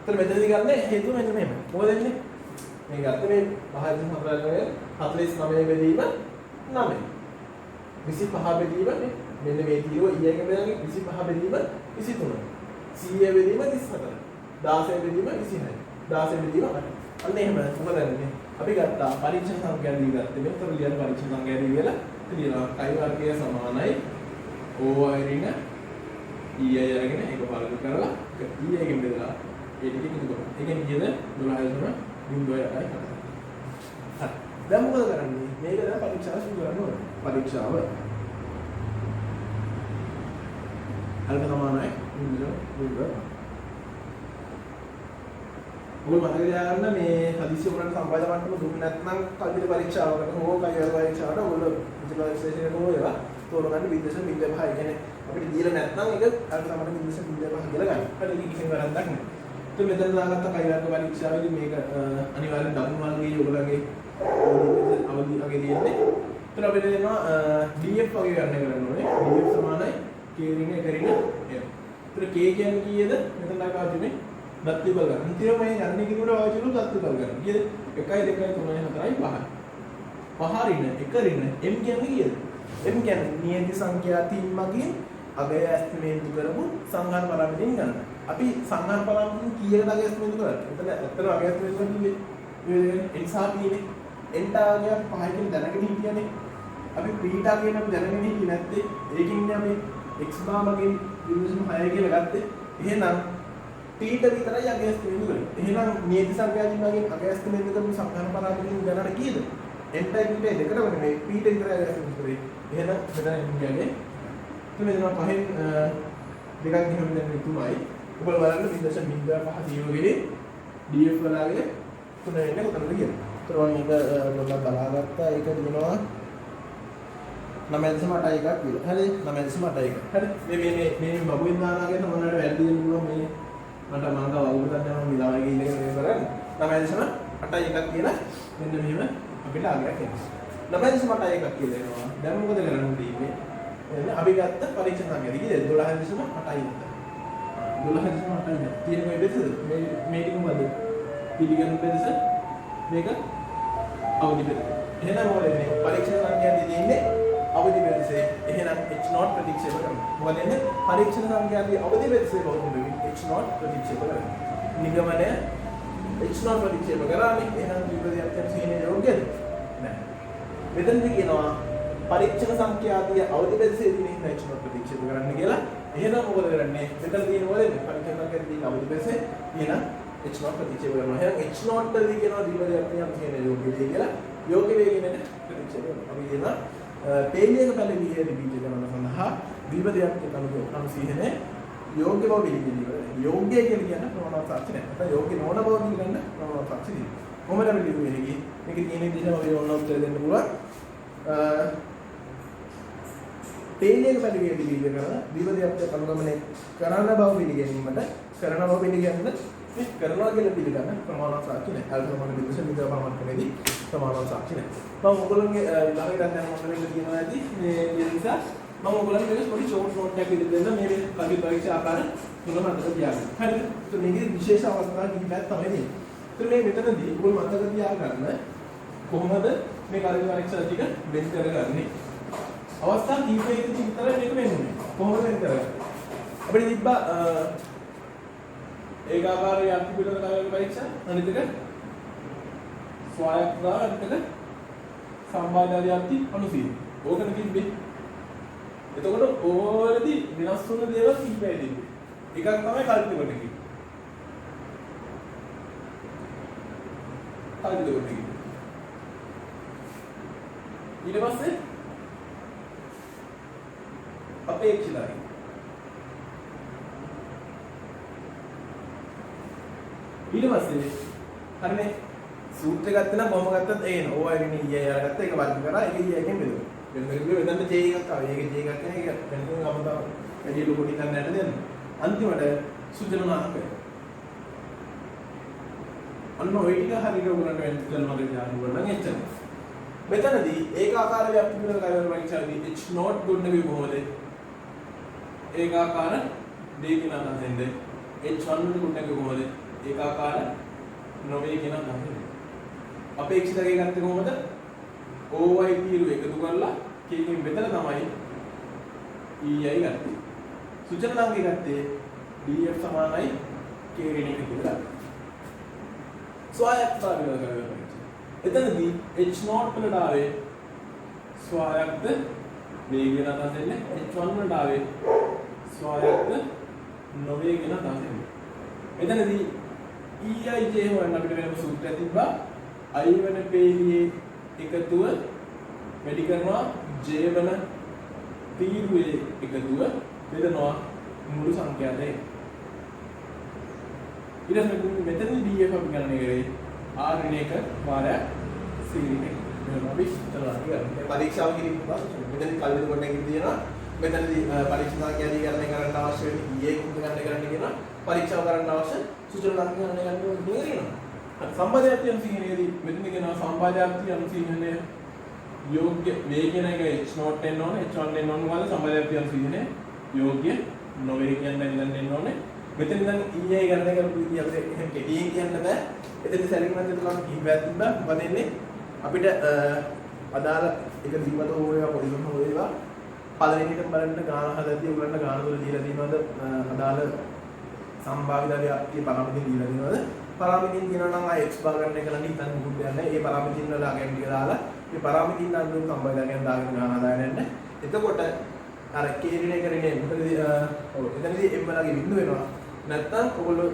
ඒතර මෙතනදී ගන්න හේතුව මෙන්න මෙහෙම. මොකද වෙන්නේ? මේ ගත්තේ මේ 5 බෙදීම 9. 25 බෙදීම මෙන්න මේ තීරුව ඊයේ බෙදන්නේ 25 බෙදීම 23. 100 බෙදීම 34. 16 බෙදීම 26. 16 බෙදීම 8. අන්න එහෙම මොකදන්නේ? අපි ගත්තා පරීක්ෂණ සංඛ්‍යා දී ගත්තේ මෙතන ලියන පරීක්ෂණ සංඛ්‍යා දී කියලා කියනවා කයි වර්ගය සමානයි ඕවයිරින ඊය අරගෙන ඒක බලු කරලා ඊය එකෙන් බෙදලා ඒ ටික ඉක්මන කරනවා. ඒකෙන් කියද 12.08යි. හරි. දැන් මොකද කරන්නේ? මේක දැන් පරීක්ෂාව සිදු කරන්න ඕනේ. පරීක්ෂාව අල්ප සමානයි 0.0. ඔයගොල්ලෝ මතක තියාගන්න මේ හදිස්සි උගලන්ට සම්බන්ධ මට්ටම දුන්නේ නැත්නම් කල්පිත පරීක්ෂාවකට හෝ කයිවර පරීක්ෂාවට ඔයගොල්ලෝ විජුවලයිසේෂන් එක හෝ ඒවා තෝරගන්න 0.05 කියන්නේ අපිට දීලා නැත්නම් ඒක අර තමයි 0.05 කියලා ගන්න. හරි ඒක කිසිම වැරද්දක් නැහැ. તો මෙතන දාගත්ත කයිවර පරීක්ෂාවේදී මේක අනිවාර්යෙන් දකුණු වර්ගයේ ඔයගොල්ලෝගේ අවදි අගේ තියෙන්නේ. ඒතර අපිට දෙනවා df වගේ ගන්න කරන්න ඕනේ. df සමානයි k රින එක රින m. ඒතර k කියන්නේ කීයද? මෙතන දාගන්නේ දත්ති බල ගන්න. ඉතින් මේ යන්නේ කිව්වට ආයෙත් දත්ති බල ගන්න. කීයද? 1 2 3 4 5. 5 රින 1 රින m කියන්නේ කීයද? m කියන්නේ නියති සංඛ්‍යා 3 මගින් අගය ඇස්තිමේන්තු කරපු සංහාර පරාමිතින් ගන්න. අපි සංහාර පරාමිතින් කීයකට අගය ඇස්තිමේන්තු කරන්නේ? එතන ඇත්තටම අගය ඇස්තිමේන්තු කරන්නේ මේ n සහ p නේ. n ටාගය 5 කියන දැනගෙන හිටියනේ. අපි p ටාගය නම් දැනගෙන හිටියේ නැත්තේ. ඒකින් ඉන්නේ අපි x බා මගින් 0.6 කියලා ගත්තේ. එහෙනම් p ට විතරයි අගය ඇස්තිමේන්තු කරන්නේ. එහෙනම් නියති සංඛ්‍යාවකින් මගින් අගය ඇස්තිමේන්තු කරපු සංහාර පරාමිතින් ගණනට කීයද? n ටයි p ටයි දෙකටම මේ p ට විතරයි අගය ඇස්තිමේන්තු කරේ. එහෙනම් මෙතන කියන්නේ තුනේ දෙනවා පහෙන් දෙකක් ගිහම දැන් 3යි. ඔබලා බලන්න 0.05 තීරුවේදී df වලගේ 3 වෙන්නේ කොතනද කියලා. ඒතරම් මේක ඔයගොල්ලෝ බලාගත්තා. ඒක දිනනවා 9.8 එකක් කියලා. හරි 9.8 එක. හරි මේ බබුවෙන් දානාගේ තමන්ට වැරදි දෙන්න පුළුවන් මේ මට මංගව අවුරුද්දක් යනවා මිලාවේ ගිහින් ඉන්නේ කරන්නේ 9.8 එකක් කියලා මෙන්න මෙහෙම අපිට ආගයක් එනවා 9.8 එකක් කියලා එනවා. දැන් මොකද කරන්න තියෙන්නේ? අපි ගත්ත පරීක්ෂණ සංඛ්‍යාව කීයද 12.8යි නේද 12.8යි තියෙන කොයි බෙදද මේ ටික මොකද පිළිගන්න බෙදස මේක අවදි බෙදස එහෙනම් මොකද මේ පරීක්ෂණ සංඛ්‍යාවදී තියෙන්නේ අවදි බෙදසේ එහෙනම් h0 ප්‍රතික්ෂේප කරනවා මොකද එන්නේ පරීක්ෂණ සංඛ්‍යාවදී අවදි බෙදසේ බහුම වෙමින් h0 ප්‍රතික්ෂේප කරනවා නිගමනය h0 ප්‍රතික්ෂේප කරානේ එහෙනම් විපරිණාමයක් තියෙන්නේ යෝග්‍යද නැහැ මෙතනදී කියනවා පරීක්ෂණ සංඛ්‍යාවදී අවදි බෙදසේදී නේ h0 ප්‍රතික්ෂේප කරන්න කියලා. එහෙනම් මොකද කරන්නේ? මෙතන තියෙන මොකද? පරීක්ෂණ සංඛ්‍යාවදී අවදි බෙදසේ එහෙනම් h0 ප්‍රතික්ෂේප කරනවා. එහෙනම් h0 ටදී කියනවා දීර්ඝ කියන යෝග්‍ය වේ කියලා. යෝග්‍ය වේ කියන්නේ ප්‍රතික්ෂේප කරනවා. අපි කියනවා තේලියක පැලවියේ බීජ ගණන සඳහා දීර්ඝයක් කනුදෝ අනුසීහනේ යෝග්‍ය බව පිළිගන්නේ. යෝග්‍ය කියන්නේ ප්‍රමාණවත් සාක්ෂි නැහැ. නැත්නම් යෝග්‍ය නොවන බව පිළිගන්න ප්‍රමාණවත් සාක්ෂි දෙන්න. කොහොමද අපි ලියුවේ? මේක තියෙන විදිහම අපි ඕන උත්තර දෙන්න පුළුවන්. තේලියක පැලවියේ බීජ ගණන දීර්ඝයක් කනුගමනය කරන බව පිළිගැනීමට කරන බව පිළිගන්න මේ කරනවා කියලා පිළිගන්න ප්‍රමාණවත් සාක්ෂි නැහැ. අල්පමණ විදේශ විද්‍යා ප්‍රමාණකමේදී ප්‍රමාණවත් සාක්ෂි නැහැ. මම ඔයගොල්ලෝගේ ළඟට දැන් මොකද වෙන්න කියනවා ඇති මේ නිසා මම ඔයගොල්ලන්ට මේක පොඩි ෂෝට් නෝට් එකක් ඉදිරියට දෙන්න මේ කවි පරීක්ෂා ආකාර තුනම අතට තියාගන්න. හරිද? તો මේකේ විශේෂ අවස්ථා කිහිපයක් තමයි තියෙන්නේ. તો මේ මෙතනදී ඔයගොල්ලෝ මතක තියාගන්න කොහොමද මේ කවි පරීක්ෂා ටික වෙන් කරගන්නේ? අවස්ථා කිහිපයකදී විතරයි මේක වෙන්නේ. කොහොමද වෙන් කරන්නේ? අපිට තිබ්බා ඒකාකාරී අර්ථිපිටක කවි පරීක්ෂා අනිත් එක ස්වායත්තතාව අනිත් එක සම්බාධාදී අර්ථි අනුසීල. ඕකන තිබ්බේ. එතකොට ඕවලදී වෙනස් වුණ දේවල් කිහිපයක් තිබ්බේ. එකක් තමයි කල්පිත කොට කිව්වේ. කල්පිත කොට කිව්වේ. ඊට පස්සේ අපේක්ෂිතයි. ඊට පස්සේ හරිනේ සූත්‍රය ගත්ත නම් කොහොම ගත්තත් ඒ න ඕවා වෙන්නේ ඊයේ අරගත්ත එක වර්ග කරා ඒක ඊයේකින් බෙදුවා. වෙනදට J එකක් ආවා. ඒක J එකක් නේ ඒක වෙනකන් අපතව වැඩි ලොකු ටිකක් නැට දෙන්න. අන්තිමට සුජනනාක අන්න ඔය ටික හරියට උගලන්ට වෙන්න කියලා මම දාන්න නම් එච්චර. මෙතනදී ඒකාකාර ව්‍යාප්තිපිටක කවර පරීක්ෂාවේදී h0 ගොඩනගන්නේ කොහොමද? ඒකාකාර දෙකකින් අදහන්නේ h1 ගොඩනගන්නේ කොහොමද? ඒකාකාර නොවේ කියන අදහස. අපේක්ෂිත අගය ගත්තේ කොහොමද? OY තීරුව එකතු කරලා K එකෙන් මෙතන තමයි EI ගත්තේ. සුචනාංකය ගත්තේ DF සමානයි K ඍණ එකතු කරලා. ස්වායත්තතාවය කරගන්න. එතනදී H0 වලට ආවේ ස්වායත්ත වේගය නැතත් දෙන්නේ H1 වලට ආවේ ස්වායත්ත නොවේගෙන තමයි. එතනදී EIJ හොයන්න අපිට වෙනම සූත්‍රයක් තිබ්බා. I වෙන පේළියේ එකතුව වැඩි කරනවා J වෙන තීරුවේ එකතුව බෙදනවා මුළු සංඛ්‍යාතේ. ඊට පස්සේ මෙතනදී DF අපි ගණනය කරේ R ඍණ 1 වාරයක් C ඍණ 1. මෙන්න අපි හිතනවා කියන්නේ පරීක්ෂාව කිරීම තමයි. මෙතනදී කල්පිත කොටගෙන තියෙනවා. මෙතනදී පරීක්ෂා සංඛ්‍යාදී ගණනය කරන්න අවශ්‍ය වෙන EA කුඩ ගණනය කරන්න කියනවා. පරීක්ෂාව කරන්න අවශ්‍ය සූචන ලක්ෂණ ගණනය කරන්න ඕනේ. සම්බාධ්‍යාත්මක අනුසීහනයේදී මෙතන කියනවා සම්බාධ්‍යාත්මක අනුසීහනය යෝග්‍ය වේගයන එක H0 එන්න ඕනේ H1 එන්න ඕනේ වල සම්බාධ්‍යාත්මක අනුසීහනය යෝග්‍ය නොවේ කියන දැන් එන්න ඕනේ. මෙතන ඉඳන් EA ගණනය කරපු ඉතින් අපිට එහෙම කෙටියෙන් කියන්න බෑ. එතන සැලකිලිමත් දෙකක් කිහිපයක් තිබ්බා. මොකද එන්නේ අපිට අදාළ එක දීපත හෝ වේවා පොඩිසම් හෝ වේවා පළවෙනි එක බලන්න ගාන හදද්දී උගලන්න ගාන වල දීලා තියෙනවද අදාළ සම්භාවිතය පරාමිතිය දීලා තියෙනවද? පරාමිතිය කියනවා නම් ආ x බාර ගන්න එක නම් හිතන්න මුකුත් දෙයක් නැහැ. ඒ පරාමිතිය වල අගයන් ටික දාලා මේ පරාමිතිය නම් දුන්න සම්භාවිතයෙන් දාගෙන ගාන හදාගෙන යන්න. එතකොට අර කේරිනේ කරන්නේ මොකද එතනදී m වලගේ බිඳු වෙනවා. නැත්තම් ඔයගොල්ලෝ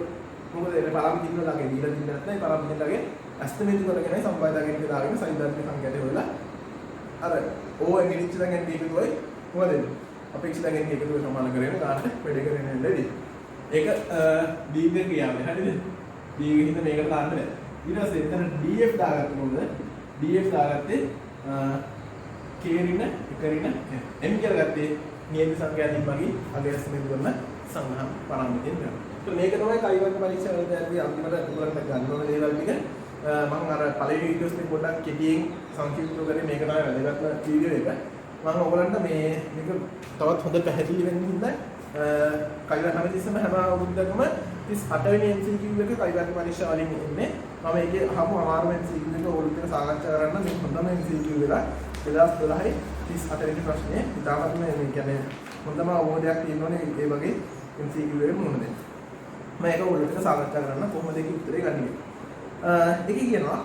මොකද මේ පරාමිතිය වල අගය දීලා දෙන්නේ නැත්නම් පරාමිතිය වලගේ ඇස්තමේටි කරගෙන සම්භාවිතයෙන් ටික දාගෙන සෛද්ಧಾಂತಿක සංකේතය හොයලා අර ඕ මිනිච්ච දැන් එන්නේ එකතුයි මොකද අපේක්ෂිත දැන් එන්නේ එකතුයි සමාන කරගෙන ගානට වැඩ කරගෙන යන්නදී ඒක දීර්ඝ ක්‍රියාවයි හරියද? දීර්ඝ හින්දා මේකට දාන්න බෑ. ඊට පස්සේ එතන DF දාගත්තොත් මොකද? DF දාගත්තේ K ඍණ 1 ඍණ M කියලා ගත්තේ නියත සංඛ්‍යාතින් වගේ අගයස් මෙන්න කරන සංහම් පරාමිතියෙන් ගන්නවා. ඒත් මේක තමයි කයි වර්ග පරීක්ෂාවේදී අන්තිමට උගලන්න ගන්න ඕන දේවල් ටික මම අර පළවෙනි වීඩියෝස් එකේ පොඩ්ඩක් කෙටියෙන් සංක්ෂිප්තව කරේ මේක තමයි වැදගත් වීඩියෝ එක. මම ඔයගලන්ට මේක තවත් හොඳ පැහැදිලි වෙන්න හින්දා කයිවර්ග හැමතිස්සෙම හැම අවුරුද්දකම 38 වෙනි MCQ එක කයිවර්ග පරීක්ෂා වලින් එන්නේ. මම ඒකේ අහපු අමාරුම MCQ එක ඕගොල්ලොත් එක්ක සාකච්ඡා කරන්න මේ හොඳම MCQ එක 2012 38 වෙනි ප්‍රශ්නේ ඉතාමත්ම මේ කියන්නේ හොඳම අවබෝධයක් තියෙනෝනේ ඒ වගේ MCQ එකක මොන දෙයක්. මම ඒක ඕගොල්ලොත් එක්ක සාකච්ඡා කරන්න කොහොමද ඒකේ උත්තරේ ගන්නේ. ඒකේ කියනවා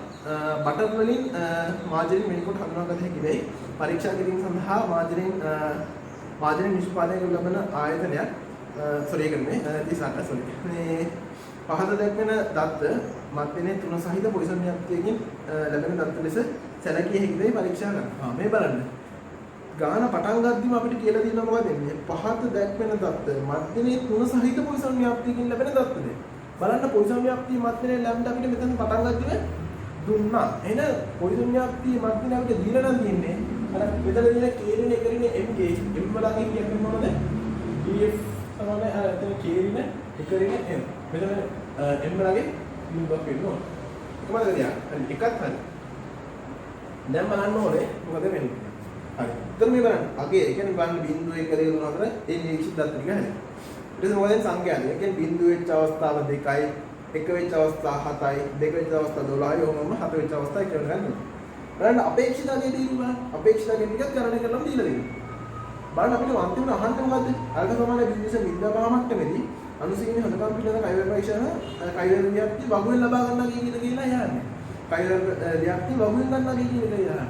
බටර් වලින් මාජරින් වෙනකොට හඳුනාගත හැකි වෙයි. පරීක්ෂා කිරීම සඳහා මාජරින් නිෂ්පාදනය කරන ලබන ආයතනයක් මේ පහත දැක්වෙන දත්ත මත්පැනේ තුන සහිත පොලිසම් න්‍යායයෙන් ලැබෙන දත්ත ලෙස සැලකිය හැකි වෙයි පරීක්ෂා කරනවා. මේ බලන්න. ගාන පටන් ගද්දිම අපිට කියලා දෙනවා මොකද මේ පහත දැක්වෙන දත්ත මත්පැනේ තුන සහිත පොලිසම් න්‍යායයෙන් ලැබෙන දත්තද. බලන්න පොලිසම් න්‍යායයෙන් මත්පැනේ ලැබෙන්න අපිට මෙතන පටන් ගද්දිම දුන්නා. එහෙනම් පොලිසම් න්‍යායයෙන් මත්පැනේ අපිට දීලා නම් තියෙන්නේ අර මෙතන දින කේරින එකරිනේ MK M වලගේ කියන්නේ මොනවද? DF සමාන එතන කේරින එකරිනේ M. මෙතන M වලගේ බිඳුවක් වෙන්න ඕන. කොහමද කියන්නේ? හරි එකක් හරි. දැන් බලන්න ඕනේ මොකද වෙන්නේ. හරි. එතන මේ බලන්න. අගේ ඒ කියන්නේ බලන්න බිඳුව 1 2 3 4 ඒ නිරීක්ෂිත දත්ත ටික හරි. ඊට පස්සේ මොකද සංඛ්‍යාද? ඒ කියන්නේ බිඳුව වෙච්ච අවස්ථාව 2යි, 1 වෙච්ච අවස්ථාව 7යි, 2 වෙච්ච අවස්ථාව 12යි, ඕනම 7 වෙච්ච අවස්ථාව කියලා ගන්නවා. බලන්න අපේක්ෂිතකයේ දීලා බලන්න. අපේක්ෂිතකයේ ටිකක් ගණනය කරලා දීලා දෙනවා. බලන්න අපිට අන්තිම අහන්න මොකද්ද? අර්ග සමාන බිඳුස විද්‍යාපාමක් නෙමෙයි. අනුසීමේ හදපම් පිළිබඳ කයිවර්ග පරීක්ෂණ කයිවර්ග විද්‍යාර්ථී වගුවෙන් ලබා ගන්නවා කියලා යන්නේ. කයිවර්ග විද්‍යාර්ථී වගුවෙන් ගන්නවා කියලා යන්නේ.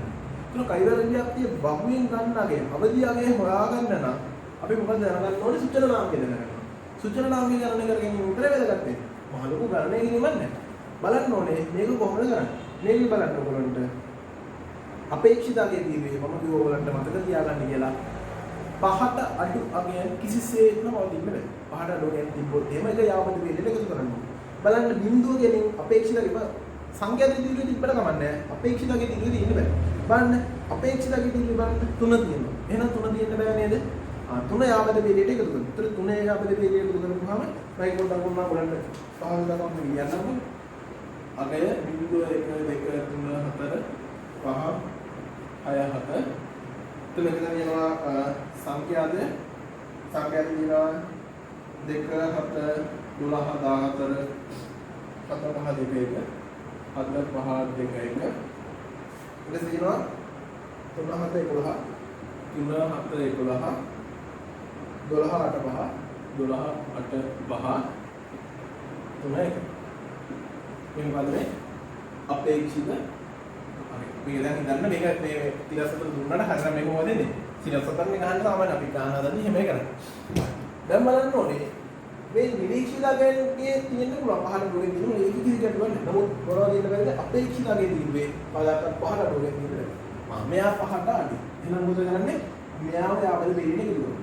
ඒක කයිවර්ග විද්‍යාර්ථී වගුවෙන් ගන්නගේ අවධියගේ හොයාගන්න නම් අපි මොකද දැනගන්න ඕනේ සුචන නාමකය දැනගන්න. සුචන නාමකය ගණනය කරගෙන උත්තර වැදගත් වෙන්නේ. මහ ලොකු ගණනය කිරීමක් නැහැ. බලන්න ඕනේ මේක කොහොමද කරන්නේ? මේක බලන්න ඕගොල්ලන්ට අපේක්ෂිතකයේ දීවේ මම කිව්ව ඔයගලන්ට මතක තියාගන්න කියලා පහට අඩු අගයන් කිසිසේත්ම වදින්න බෑ. පහට අඩු අගයන් තිබ්බොත් එහෙම එක යාමද වේලෙට එකතු කරන්න ඕනේ. බලන්න බිඳුව ගෙනින් අපේක්ෂිතකේ සංඛ්‍යාතික දීර්ඝ තිබ්බට කමක් නැහැ. අපේක්ෂිතකේ දීර්ඝ තියෙන්න බෑ. බලන්න අපේක්ෂිතකේ දීර්ඝ බලන්න 3 තියෙනවා. එහෙනම් 3 තියෙන්න බෑ නේද? 3 යාමද වේලෙට එකතු කරනවා. ඒතර 3 යාමද වේලෙට එකතු කරපුවාම මයික් පොඩ්ඩක් වුණා බලන්න. පහල දාගන්න කියන්නකො. අගය බිඳුව 1 2 3 4 5 6 7 මෙතන කියනවා සංඛ්‍යාද කියනවා 2 7 12 14 7 5 2 1 7 5 2 1 ඊට තියෙනවා 3 7 11 3 7 11 12 8 5 12 8 5 3 1 මේ මොකද මේ අපේක්ෂිත මේක දැන් ගන්න මේක මේ 37 දුන්නාට හරියට මේක මොකද දෙන්නේ 37 නේ ගන්න සාමාන්‍ය අපි ගන්න හදන්නේ එහෙමයි කරන්නේ දැන් බලන්න ඕනේ මේ නිරීක්ෂිතකයේ තියෙන පුළුවන් පහළ දුරේ තියෙන ඒක කිසි ගැටලුවක් නැහැ නමුත් මොනවද ඉන්න බැරිද අපේක්ෂිතකයේ තිබ්බේ පදාකට පහළ දුරේ තියෙන මෙයා පහට අඩි එහෙනම් මොකද කරන්නේ මෙයාව යාබද බෙරිණ එකතු කරනවා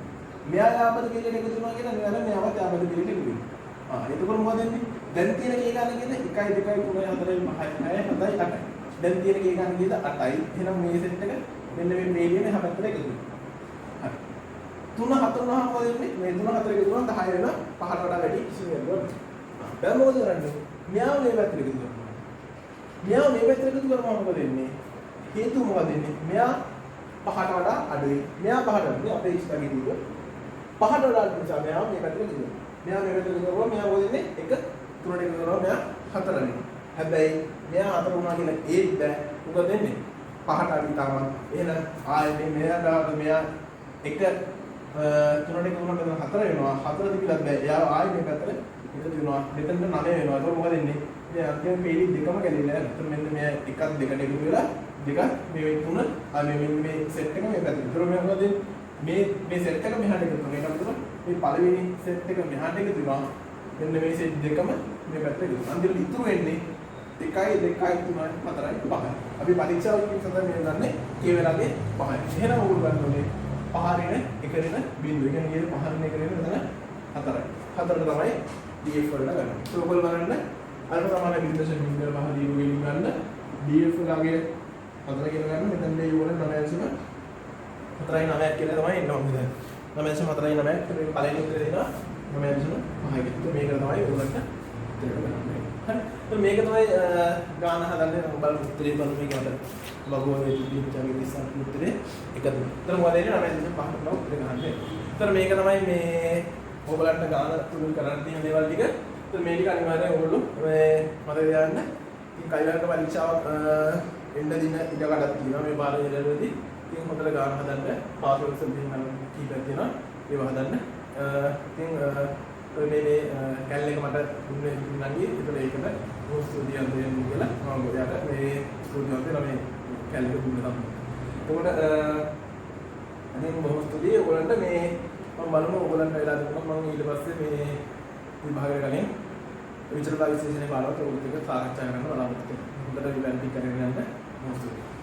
මෙයා යාබද බෙරිණ එකතු කරනවා කියන මෙයාලා මෙයාවත් යාබද බෙරිණ එකතු කරනවා එතකොට මොකද වෙන්නේ දැන් තියෙන කේ ගන්න කියන්නේ 1 2 3 4 5 6 7 8 දැන් තියෙන කේ ගන්න කියද 8යි එහෙනම් මේ සෙට් එක මෙන්න මේ මේලියනේ හැමතැනම එකතු වෙනවා හරි 3 4 උනහම මොකද වෙන්නේ මේ 3 4 එකතු වුණාම 10 වෙනවා පහට වඩා වැඩි කිසිම වෙන්නේ දැන් මොකද කරන්නේ මෙයාව මේ පැත්තට එකතු කරනවා මෙයාව මේ පැත්තට එකතු කරනවා මොකද වෙන්නේ හේතුව මොකද වෙන්නේ මෙයා පහට වඩා අඩුයි මෙයා පහට වඩා අපේ ඉස්තගේ දීව පහට වඩා අඩු නිසා මෙයා මේ පැත්තට එකතු කරනවා මෙයා මේ පැත්තට එකතු කරනවා මෙයා මොකද වෙන්නේ 1 3ට එකතු කරනවා මෙයා 4 වෙනවා හැබැයි මෙයා 4 වුණා කියලා ඒත් බෑ මොකද වෙන්නේ පහට අඩු තමයි එහෙනම් ආයේ මෙයා දාලා මෙයා 1 3ට එකතු කරනවා 4 වෙනවා 4 තිබිලත් බෑ එයා ආයේ මේ පැත්තට එකතු වෙනවා මෙතනට 9 වෙනවා ඒක මොකද වෙන්නේ මේ අන්තිම පේලි දෙකම කැඩිලා යනවා එතන මෙන්න මෙයා 1ක් 2ට එකතු වෙලා දෙක මේ 3 මේ සෙට් එක මේ පැත්තට. ඒතර මේ මොකද මේ සෙට් එක මෙහාට එකතු කරනවා. ඒක අතර මේ පළවෙනි සෙට් එක මෙහාට එකතු වෙනවා. මෙන්න මේ සෙට් දෙකම මේ පැත්තට එකතු වෙනවා. අන්තිමට ඉතුරු වෙන්නේ 1 2 3 4 5. අපි පරීක්ෂාවකින් සඳහන් මේ ගන්නේ කේවලගේ 5යි. එහෙනම් ඕගොල්ලෝ ගන්න ඕනේ 5 රින 1 රින බිංදුව. ඒ කියන්නේ 5 රින 1 රින මෙතන 4යි. 4ට තමයි DF වලට ගන්න. ඒක ඔයගොල්ලෝ බලන්න අර තමයි බින්දශ බින්දර පහ දීව වලින් ගන්න DF වලගේ 4 කියලා ගන්න මෙතන මේ යෝන 9.4යි 9ක් කියලා තමයි එන්න ඕනේ දැන් 9.4යි 9ක් මේ පළවෙනි උත්තරේ දෙනවා 9.5යි කියලා. මේක තමයි ඔයගොල්ලන්ට උත්තරේ ගන්න. හරි. මේක තමයි ගාන හදන්නේ මම බලමු උත්තරේ බලමු මේක අතර. ලඝුවගේ විද්‍යාවේ විසන් උත්තරේ එකද. ඒතර මොකද එන්නේ 9.5ට තමයි උත්තරේ ගහන්නේ. ඒතර මේක තමයි මේ ඔයගොල්ලන්ට ගාන තුලින් කරන්න තියෙන දේවල් ටික. ඒතර මේ ටික අනිවාර්යයෙන් ඔයගොල්ලෝ මේ මතක තියාගන්න. ඉතින් කයිලකට පරීක්ෂාවක් එන්න දින ඉඩකඩක් තියෙනවා මේ පාර ඉරවලදී. ඉතින් හොඳට ගාන හදන්න පාස්වර්ඩ්ස් දෙන්න කීපයක් තියෙනවා. ඒව හදන්න. ඉතින් මේ කැල් එක මට දුන්නේ නංගි. ඒතර ඒකට මොස් ස්ටුඩියෝ දෙන්න කියලා මම ඔයාලට මේ ස්ටුඩියෝ එකේ මේ කැල් එක දුන්නා තමයි. ඒකට අනිත් බොහොම ස්තුතියි ඔයගලන්ට මේ මම බලමු ඔයගලන්ට වෙලා දුන්නා මම ඊට පස්සේ මේ විභාගය කලින් විචාරතා විශේෂණේ පාරවල් ඔයගොල්ලෝ එක්ක සාකච්ඡා කරන්න බලාපොරොත්තු වෙනවා. හොඳට විවෘත කරගෙන යන්න මොස්තුතියි.